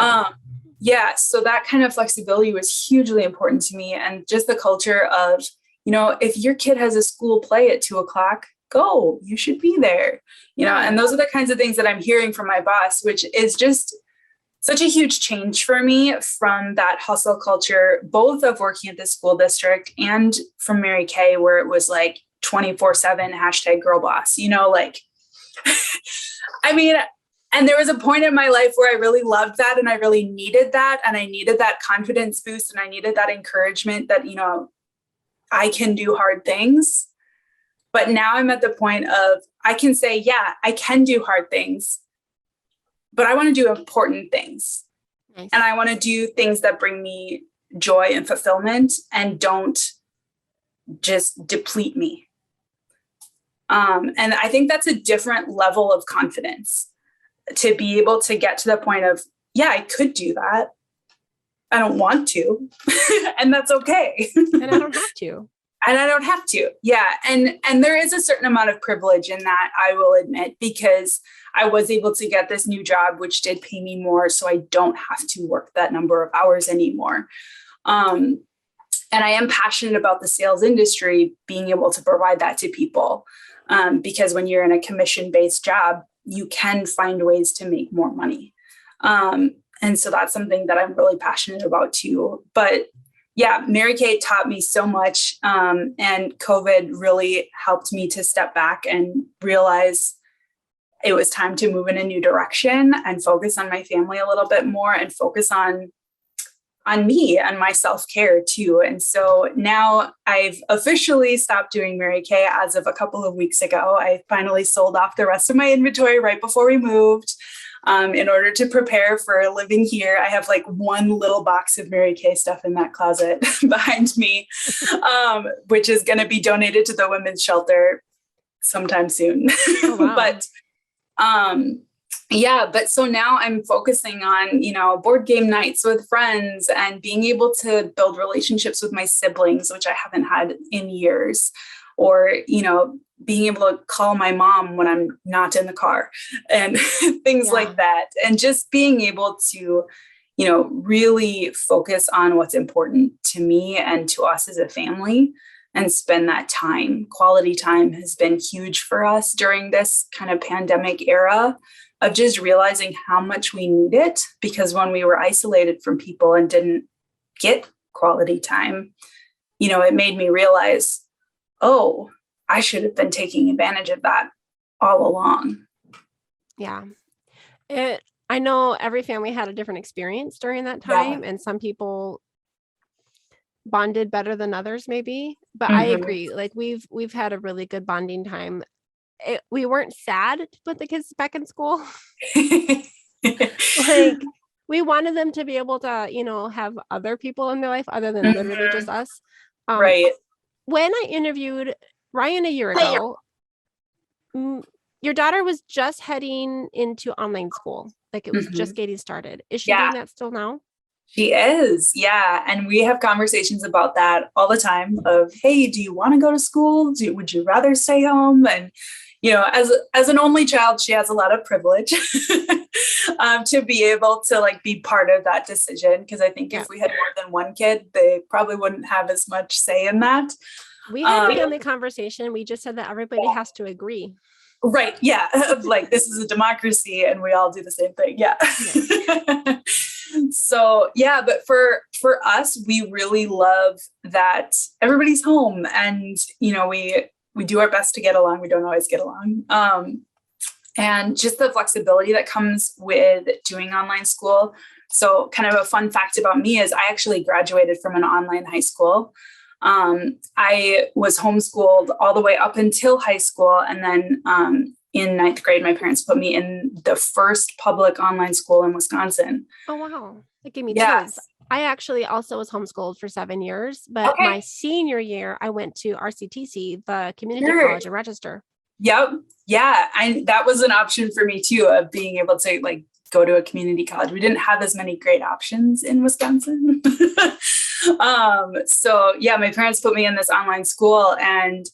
So that kind of flexibility was hugely important to me. And just the culture of, if your kid has a school play at 2:00, go, you should be there, and those are the kinds of things that I'm hearing from my boss, which is just such a huge change for me from that hustle culture, both of working at the school district and from Mary Kay, where it was like 24/7 #girlboss, I mean, and there was a point in my life where I really loved that and I really needed that. And I needed that confidence boost and I needed that encouragement that, I can do hard things. But now I'm at the point of I can say, yeah, I can do hard things, but I want to do important things. Nice. And I want to do things that bring me joy and fulfillment and don't just deplete me. And I think that's a different level of confidence to be able to get to the point of, yeah, I could do that. I don't want to, and that's okay. And I don't have to. And I don't have to. Yeah. And there is a certain amount of privilege in that, I will admit, because I was able to get this new job, which did pay me more. So I don't have to work that number of hours anymore. And I am passionate about the sales industry, being able to provide that to people. Because when you're in a commission-based job, you can find ways to make more money. And so that's something that I'm really passionate about too. But Yeah, Mary Kay taught me so much. And COVID really helped me to step back and realize it was time to move in a new direction and focus on my family a little bit more and focus on me and my self-care too. And so now I've officially stopped doing Mary Kay as of a couple of weeks ago. I finally sold off the rest of my inventory right before we moved. In order to prepare for living here, I have like one little box of Mary Kay stuff in that closet behind me, which is going to be donated to the women's shelter sometime soon. Oh, wow. But so now I'm focusing on, board game nights with friends and being able to build relationships with my siblings, which I haven't had in years, or, being able to call my mom when I'm not in the car and things like that. And just being able to, really focus on what's important to me and to us as a family and spend that time. Quality time has been huge for us during this kind of pandemic era of just realizing how much we need it, because when we were isolated from people and didn't get quality time, it made me realize, oh, I should have been taking advantage of that all along. Yeah. I know every family had a different experience during that time, and some people bonded better than others maybe, but I agree. Like we've had a really good bonding time. We weren't sad to put the kids back in school. Like we wanted them to be able to, have other people in their life other than literally just us. Right. When I interviewed Ryan a year ago, your daughter was just heading into online school. Like it was just getting started. Is she doing that still now? She is. Yeah. And we have conversations about that all the time of, hey, do you want to go to school? Would you rather stay home? And, as an only child, she has a lot of privilege to be able to be part of that decision. Cause I think if we had more than one kid, they probably wouldn't have as much say in that. We had a family conversation. We just said that everybody has to agree. Right. Yeah. This is a democracy and we all do the same thing. Yeah. So, but for us, we really love that everybody's home and, we do our best to get along. We don't always get along. And just the flexibility that comes with doing online school. So kind of a fun fact about me is I actually graduated from an online high school. I was homeschooled all the way up until high school. And then in ninth grade, my parents put me in the first public online school in Wisconsin. Oh, wow. That gave me chills. I actually also was homeschooled for 7 years, but my senior year, I went to RCTC, the community college in Rochester. Yep. Yeah. That was an option for me too, of being able to go to a community college. We didn't have as many great options in Wisconsin. My parents put me in this online school and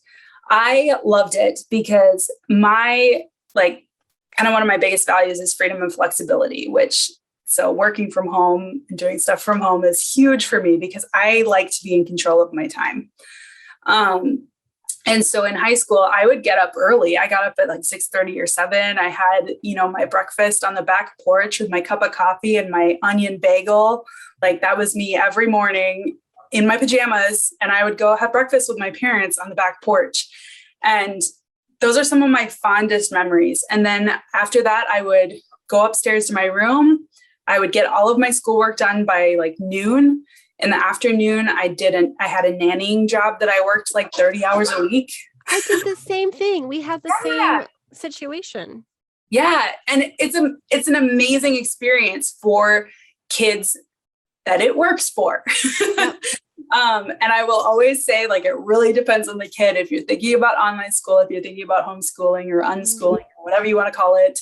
I loved it because my kind of one of my biggest values is freedom and flexibility, so working from home and doing stuff from home is huge for me because I like to be in control of my time. And so in high school, I would get up early. I got up at 6:30 or 7. I had, my breakfast on the back porch with my cup of coffee and my onion bagel. That was me every morning in my pajamas. And I would go have breakfast with my parents on the back porch. And those are some of my fondest memories. And then after that, I would go upstairs to my room. I would get all of my schoolwork done by noon. In the afternoon, I had a nannying job that I worked 30 hours a week. I did the same thing. We had the same situation. Yeah. And it's an amazing experience for kids that it works for. Yep. And I will always say, it really depends on the kid. If you're thinking about online school, if you're thinking about homeschooling or unschooling, or whatever you want to call it,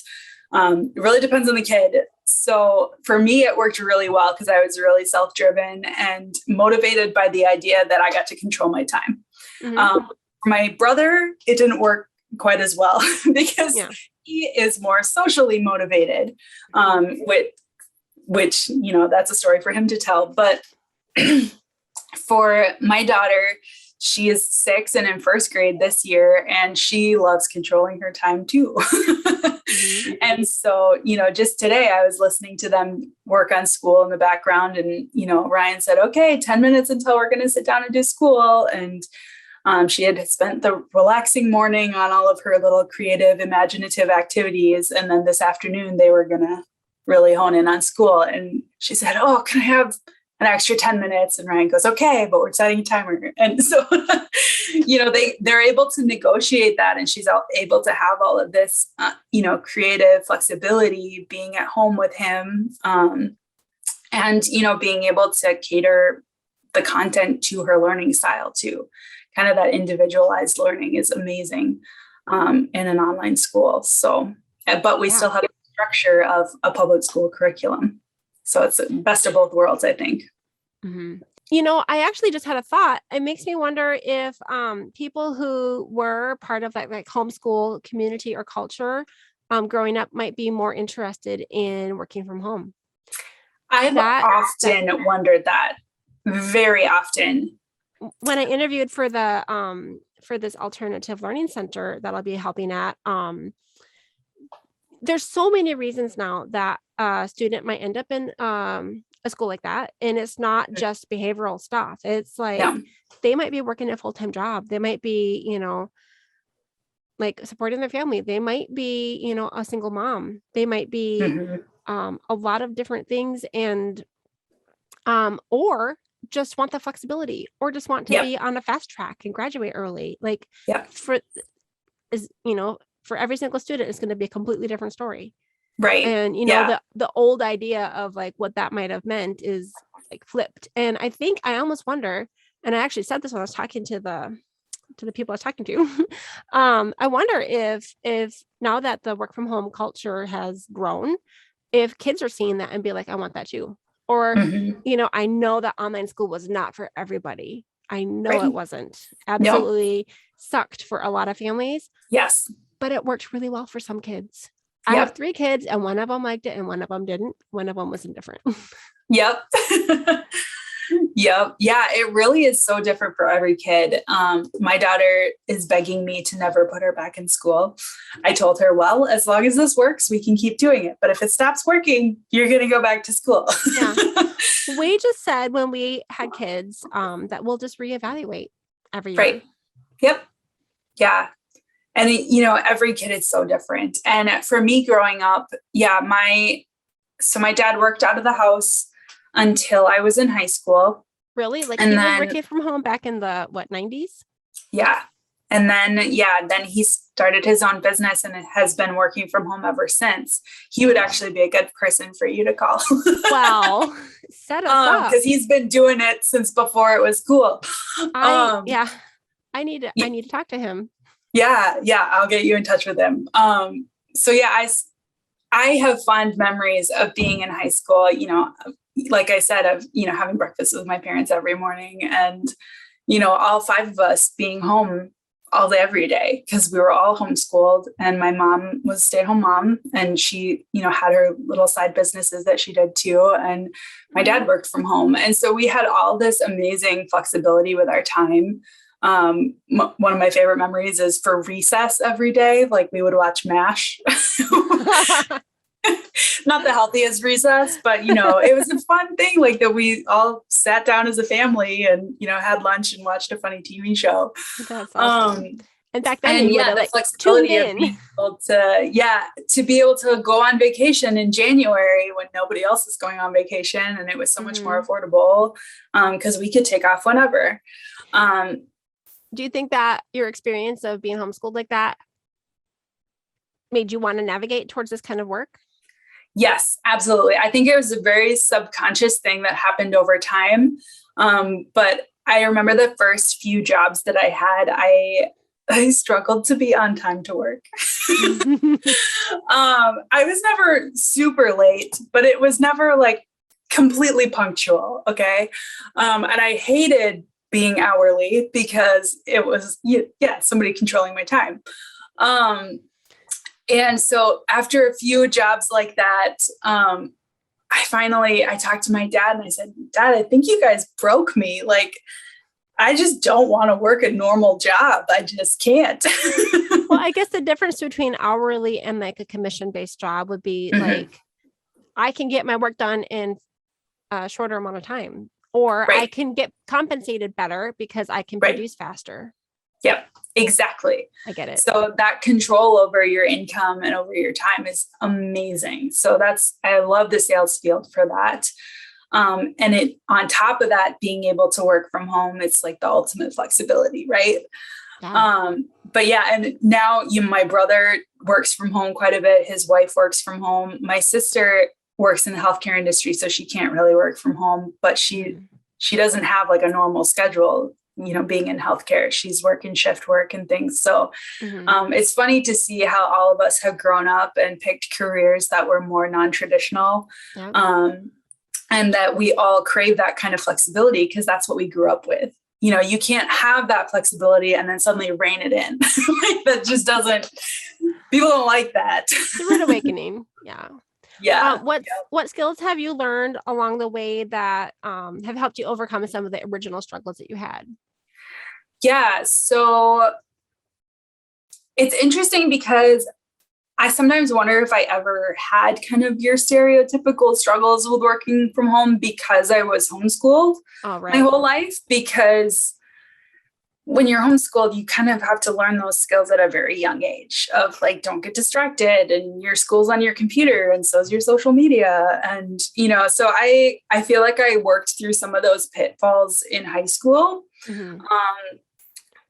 it really depends on the kid. So for me, it worked really well because I was really self-driven and motivated by the idea that I got to control my time. For my brother, it didn't work quite as well because he is more socially motivated, which, that's a story for him to tell. But for my daughter, she is 6 and in first grade this year, and she loves controlling her time too. Mm-hmm. And so, just today I was listening to them work on school in the background, and, Ryan said, okay, 10 minutes until we're going to sit down and do school. And she had spent the relaxing morning on all of her little creative, imaginative activities. And then this afternoon, they were going to really hone in on school. And she said, oh, can I have an extra 10 minutes? And Ryan goes, okay, but we're setting a timer. And so, they're able to negotiate that. And she's able to have all of this, creative flexibility being at home with him. And, being able to cater the content to her learning style too. Kind of that individualized learning is amazing in an online school. So, but we still have the structure of a public school curriculum. So it's the best of both worlds, I think. Mm-hmm. I actually just had a thought. It makes me wonder if people who were part of that like homeschool community or culture growing up might be more interested in working from home. I've often wondered that, very often. When I interviewed for the for this alternative learning center that I'll be helping at, there's so many reasons now that a student might end up in a school like that. And it's not just behavioral stuff. It's like they might be working a full-time job. They might be, like supporting their family. They might be, a single mom. They might be a lot of different things, and or just want the flexibility, or just want to be on a fast track and graduate early. Like for every single student, it's going to be a completely different story. Right. And, the old idea of like what that might have meant is like flipped. And I think I almost wonder, and I actually said this when I was talking to the people I was talking to, I wonder if now that the work from home culture has grown, if kids are seeing that and be like, I want that too. Or, I know that online school was not for everybody. I know it wasn't. Absolutely sucked for a lot of families. Yes. But it worked really well for some kids. I have 3 kids, and one of them liked it and one of them didn't. One of them was indifferent. Yep. Yep. Yeah, it really is so different for every kid. My daughter is begging me to never put her back in school. I told her, well, as long as this works, we can keep doing it. But if it stops working, you're going to go back to school. We just said when we had kids that we'll just reevaluate every year. Right. Yep. Yeah. And, every kid is so different. And for me growing up, my dad worked out of the house until I was in high school. Really? Like he was working from home back in the 90s? Yeah. And then, then he started his own business and has been working from home ever since. He would actually be a good person for you to call. Wow. Set us up. Because he's been doing it since before it was cool. I need to talk to him. Yeah. I'll get you in touch with him. I have fond memories of being in high school, like I said, of, having breakfast with my parents every morning, and, all 5 of us being home all day, every day, because we were all homeschooled, and my mom was a stay-at-home mom, and she, had her little side businesses that she did too. And my dad worked from home. And so we had all this amazing flexibility with our time. One of my favorite memories is for recess every day. Like we would watch MASH. Not the healthiest recess, but it was a fun thing, like that we all sat down as a family and had lunch and watched a funny TV show. That's awesome. And back then, the flexibility of being able to be able to go on vacation in January when nobody else is going on vacation, and it was so much more affordable because we could take off whenever. Do you think that your experience of being homeschooled like that made you want to navigate towards this kind of work? Yes, absolutely. I think it was a very subconscious thing that happened over time. But I remember the first few jobs that I had, I struggled to be on time to work. I was never super late, but it was never like completely punctual. Okay. And I hated being hourly because it was, somebody controlling my time. And so after a few jobs like that, I talked to my dad and I said, Dad, I think you guys broke me. Like, I just don't want to work a normal job. I just can't. Well, I guess the difference between hourly and like a commission-based job would be like, I can get my work done in a shorter amount of time, or I can get compensated better because I can produce faster. Yep, exactly. I get it. So that control over your income and over your time is amazing. So I love the sales field for that. And it, on top of that, being able to work from home, it's like the ultimate flexibility, right? Yeah. But yeah, and now my brother works from home quite a bit. His wife works from home. My sister works in the healthcare industry, so she can't really work from home, but she doesn't have like a normal schedule, being in healthcare. She's working shift work and things. So it's funny to see how all of us have grown up and picked careers that were more non-traditional. And that we all crave that kind of flexibility because that's what we grew up with. You can't have that flexibility and then suddenly rein it in. Like, that just doesn't, people don't like that. It's a rude awakening. Yeah. Yeah. What skills have you learned along the way that have helped you overcome some of the original struggles that you had? Yeah. So it's interesting because I sometimes wonder if I ever had kind of your stereotypical struggles with working from home because I was homeschooled my whole life. Because when you're homeschooled, you kind of have to learn those skills at a very young age of like, don't get distracted, and your school's on your computer and so's your social media. And, so I feel like I worked through some of those pitfalls in high school.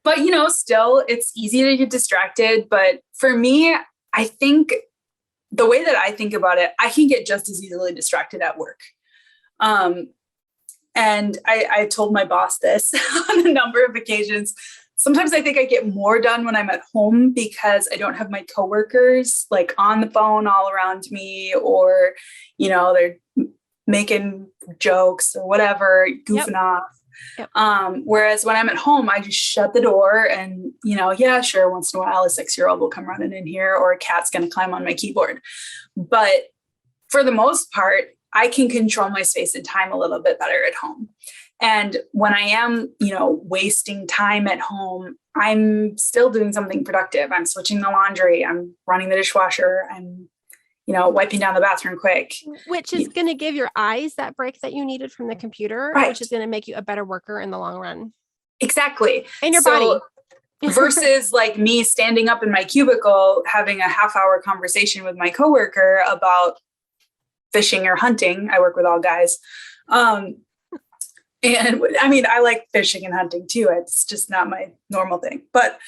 But, still it's easy to get distracted. But for me, I think the way that I think about it, I can get just as easily distracted at work. And I told my boss this on a number of occasions. Sometimes I think I get more done when I'm at home because I don't have my coworkers like on the phone all around me, or, they're making jokes or whatever, goofing off. Whereas when I'm at home, I just shut the door and, sure, once in a while, a 6-year-old will come running in here or a cat's going to climb on my keyboard. But for the most part, I can control my space and time a little bit better at home. And when I am, wasting time at home, I'm still doing something productive. I'm switching the laundry. I'm running the dishwasher. I'm wiping down the bathroom quick. Which is going to give your eyes that break that you needed from the computer, which is going to make you a better worker in the long run. Exactly. And your body. Versus like me standing up in my cubicle, having a half-hour conversation with my coworker about fishing or hunting. I work with all guys. And I mean, I like fishing and hunting too. It's just not my normal thing. But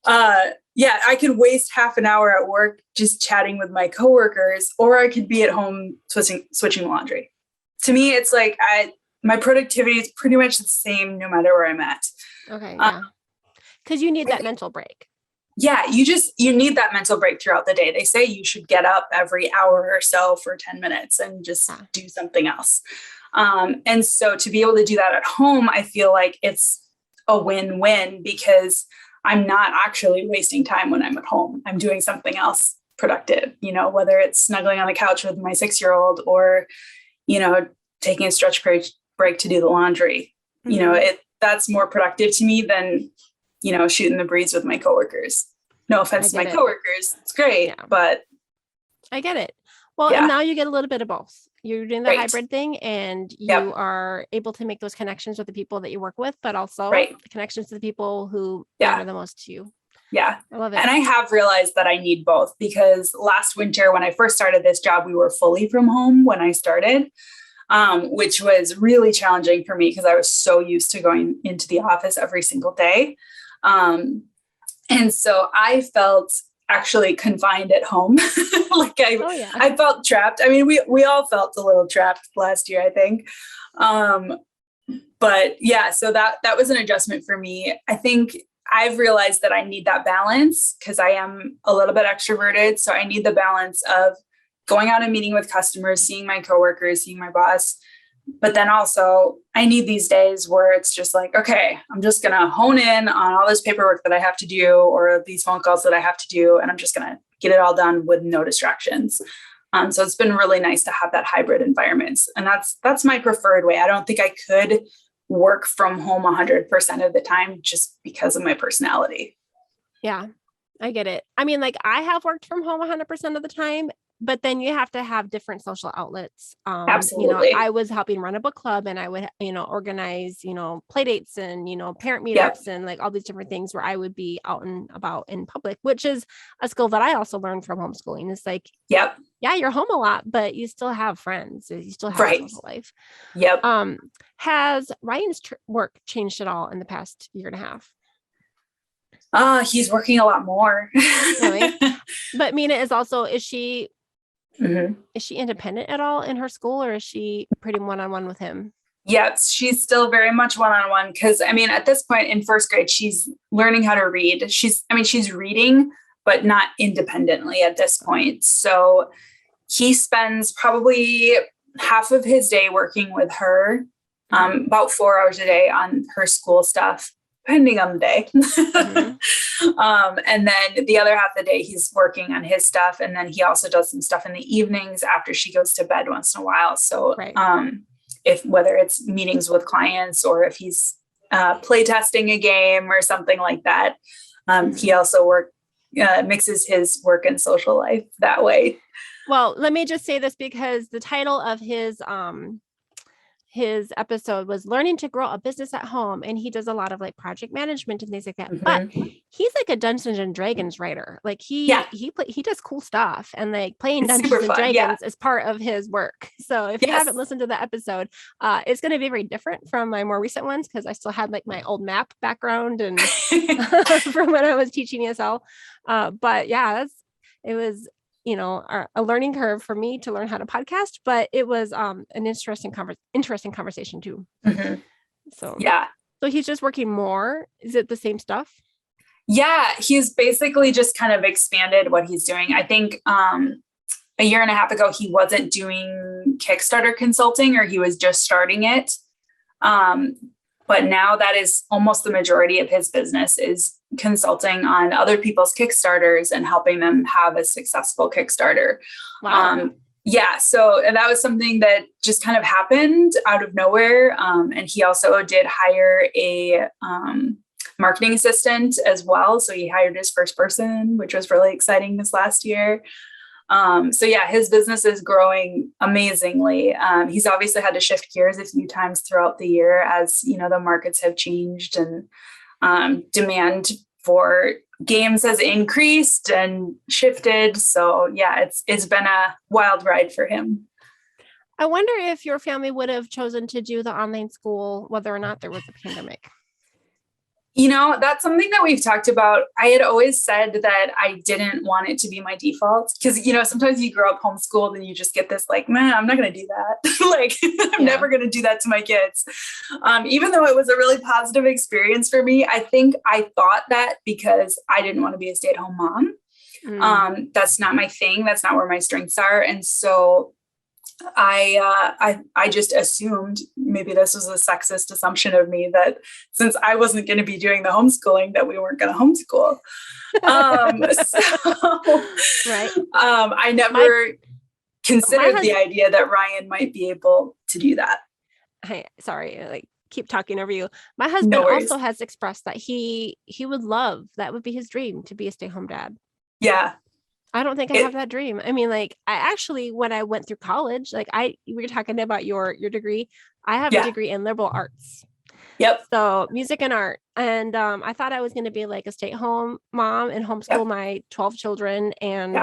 I could waste half an hour at work just chatting with my coworkers, or I could be at home switching laundry. To me, it's like my productivity is pretty much the same no matter where I'm at. Okay. Yeah. Because you need that mental break. Yeah. You need that mental break throughout the day. They say you should get up every hour or so for 10 minutes and just do something else. And so to be able to do that at home, I feel like it's a win-win because I'm not actually wasting time when I'm at home. I'm doing something else productive, whether it's snuggling on the couch with my 6-year-old or, taking a stretch break to do the laundry. That's more productive to me than, shooting the breeze with my coworkers. No offense to my coworkers. It's great, but I get it. Well, and now you get a little bit of both. You're doing the hybrid thing and you are able to make those connections with the people that you work with, but also the connections to the people who matter the most to you. Yeah. I love it. And I have realized that I need both because last winter, when I first started this job, we were fully from home when I started, which was really challenging for me because I was so used to going into the office every single day. And so I felt actually confined at home. I felt trapped. I mean, we all felt a little trapped last year, I think. But yeah, so that was an adjustment for me. I think I've realized that I need that balance because I am a little bit extroverted. So I need the balance of going out and meeting with customers, seeing my coworkers, seeing my boss. But then also I need these days where it's just like, okay, I'm just going to hone in on all this paperwork that I have to do or these phone calls that I have to do. And I'm just going to get it all done with no distractions. So it's been really nice to have that hybrid environment. And that's my preferred way. I don't think I could work from home 100% of the time just because of my personality. Yeah, I get it. I mean, like I have worked from home 100% of the time, but then you have to have different social outlets. Absolutely. I was helping run a book club, and I would, organize, play dates and, parent Yep. meetups and like all these different things where I would be out and about in public, which is a skill that I also learned from homeschooling. It's like, Yep. yeah, you're home a lot, but you still have friends. You still have a social life. Yep. Has Ryan's work changed at all in the past year and a half? He's working a lot more. Really? But Mina is she Mm-hmm. Is she independent at all in her school, or is she pretty one-on-one with him? Yes, she's still very much one-on-one because I mean, at this point in first grade, she's learning how to read. She's reading, but not independently at this point. So he spends probably half of his day working with her, about 4 hours a day on her school stuff, depending on the day. And then the other half of the day, he's working on his stuff. And then he also does some stuff in the evenings after she goes to bed once in a while. So whether it's meetings with clients or if he's play testing a game or something like that, he also mixes his work and social life that way. Well, let me just say this because the title of his episode was Learning to Grow a Business at Home. And he does a lot of like project management and things like that. But he's like a Dungeons and Dragons writer. Like he does cool stuff, and like playing Dungeons and Dragons is part of his work. So if you haven't listened to the episode, it's going to be very different from my more recent ones, because I still had like my old map background and from when I was teaching ESL. But yeah, it was a learning curve for me to learn how to podcast, but it was an interesting conversation too. So he's just working more. Is it the same stuff? Yeah, he's basically just kind of expanded what he's doing. I think a year and a half ago, he wasn't doing Kickstarter consulting, or he was just starting it. But now that is almost the majority of his business, is consulting on other people's Kickstarters and helping them have a successful Kickstarter. Wow. So that was something that just kind of happened out of nowhere. And he also did hire a marketing assistant as well. So he hired his first person, which was really exciting this last year. His business is growing amazingly. He's obviously had to shift gears a few times throughout the year as, the markets have changed and demand for games has increased and shifted. So yeah, it's been a wild ride for him. I wonder if your family would have chosen to do the online school, whether or not there was a pandemic. That's something that we've talked about. I had always said that I didn't want it to be my default because, sometimes you grow up homeschooled and you just get this like, man, I'm not going to do that. I'm never going to do that to my kids. Even though it was a really positive experience for me, I think I thought that because I didn't want to be a stay-at-home mom. That's not my thing. That's not where my strengths are. And so I just assumed, maybe this was a sexist assumption of me, that since I wasn't going to be doing the homeschooling, that we weren't going to homeschool. I never considered the idea that Ryan might be able to do that. Sorry, keep talking over you. My husband also has expressed that he would love, that would be his dream, to be a stay-at-home dad. Yeah. I don't think I have that dream. I mean, I actually, when I went through college, we were talking about your degree. I have a degree in liberal arts. Yep. So music and art. And I thought I was going to be like a stay-at-home mom and homeschool my 12 children. And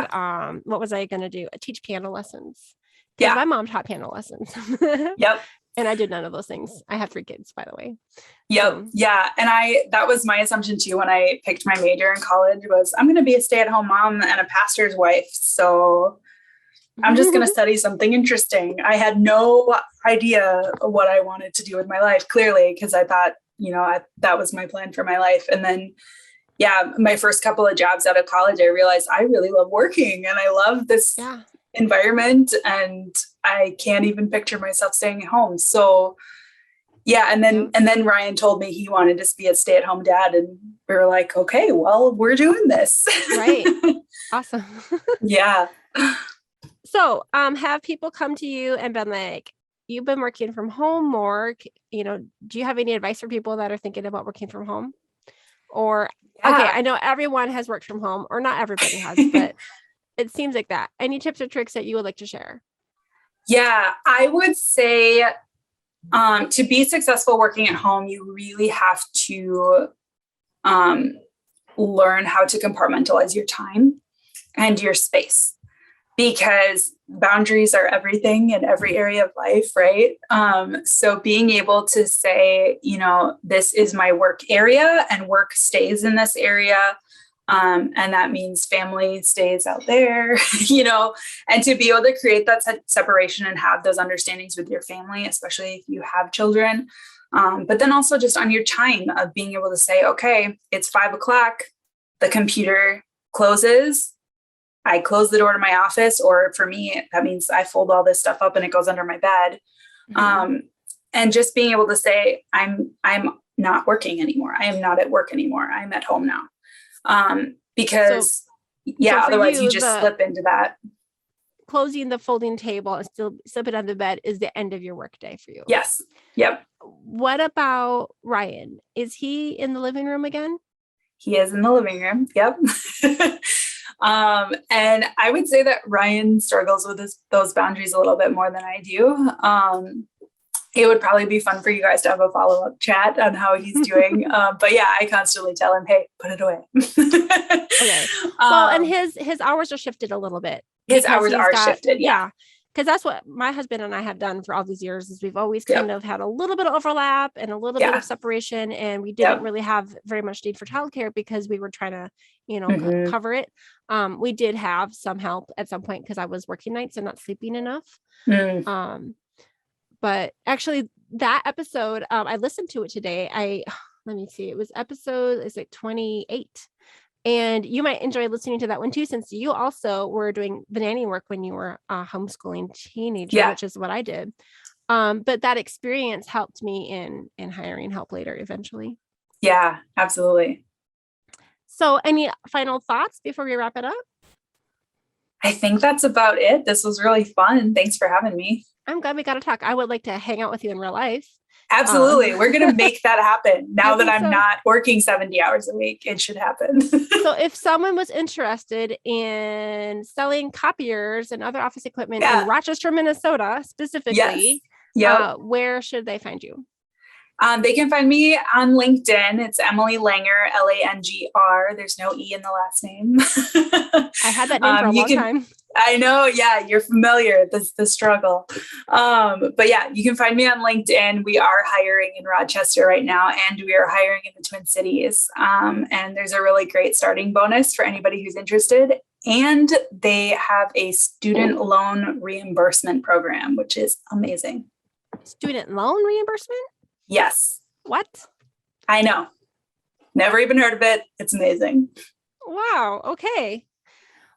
what was I going to do? Teach piano lessons. Yeah. My mom taught piano lessons. Yep. And I did none of those things. I have 3 kids, by the way. Yep. Yeah. And that was my assumption too, when I picked my major in college, was I'm going to be a stay-at-home mom and a pastor's wife. So I'm just going to study something interesting. I had no idea what I wanted to do with my life, clearly, because I thought, that was my plan for my life. And then, my first couple of jobs out of college, I realized I really love working and I love this environment, and I can't even picture myself staying at home. So and then Ryan told me he wanted to be a stay-at-home dad, and we were like, okay, well, we're doing this. Right. Awesome. Yeah. So, have people come to you and been like, you've been working from home more, do you have any advice for people that are thinking about working from home? Or, okay, I know everyone has worked from home, or not everybody has, but it seems like that. Any tips or tricks that you would like to share? Yeah, I would say to be successful working at home, you really have to learn how to compartmentalize your time and your space, because boundaries are everything in every area of life, right? So being able to say, this is my work area and work stays in this area. And that means family stays out there, and to be able to create that separation and have those understandings with your family, especially if you have children. But then also just on your time of being able to say, okay, it's 5:00, the computer closes, I close the door to my office, or for me, that means I fold all this stuff up and it goes under my bed. And just being able to say, I'm not working anymore. I am not at work anymore. I'm at home now. Because otherwise you just slip into that. Closing the folding table and still slipping on the bed is the end of your workday for you. Yes. Yep. What about Ryan? Is he in the living room again? He is in the living room. Yep. And I would say that Ryan struggles with those boundaries a little bit more than I do. It would probably be fun for you guys to have a follow-up chat on how he's doing. But yeah, I constantly tell him, hey, put it away. Okay. Well, and his hours are shifted a little bit. His hours are shifted. Yeah. Because that's what my husband and I have done for all these years, is we've always kind of had a little bit of overlap and a little bit of separation. And we didn't really have very much need for childcare because we were trying to, cover it. We did have some help at some point because I was working nights and not sleeping enough. But actually that episode, I listened to it today. Let me see, it was episode 28. And you might enjoy listening to that one too, since you also were doing the nanny work when you were a homeschooling teenager, which is what I did. But that experience helped me in hiring help later, eventually. Yeah, absolutely. So any final thoughts before we wrap it up? I think that's about it. This was really fun. Thanks for having me. I'm glad we got to talk. I would like to hang out with you in real life. Absolutely. We're going to make that happen. Now that I'm not working 70 hours a week, it should happen. So if someone was interested in selling copiers and other office equipment in Rochester, Minnesota, specifically, where should they find you? They can find me on LinkedIn. It's Emily Langr, Langr. There's no E in the last name. I had that name for a long time. I know. Yeah, you're familiar. The struggle. But yeah, you can find me on LinkedIn. We are hiring in Rochester right now, and we are hiring in the Twin Cities. And there's a really great starting bonus for anybody who's interested. And they have a student loan reimbursement program, which is amazing. Student loan reimbursement? Yes. What? I know. Never even heard of it. It's amazing. Wow. Okay.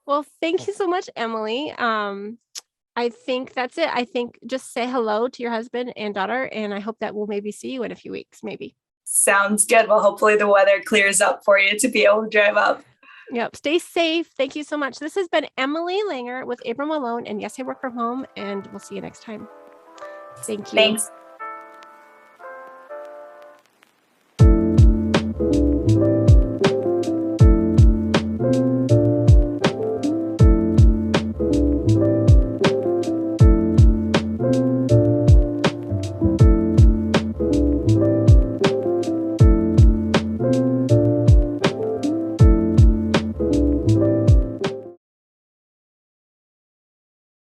Well, thank you so much, Emily. I think that's it. I think just say hello to your husband and daughter, and I hope that we'll maybe see you in a few weeks, maybe. Sounds good. Well, hopefully the weather clears up for you to be able to drive up. Yep. Stay safe. Thank you so much. This has been Emily Langr with Abram Alone. And yes, I work from home, and we'll see you next time. Thank you. Thanks.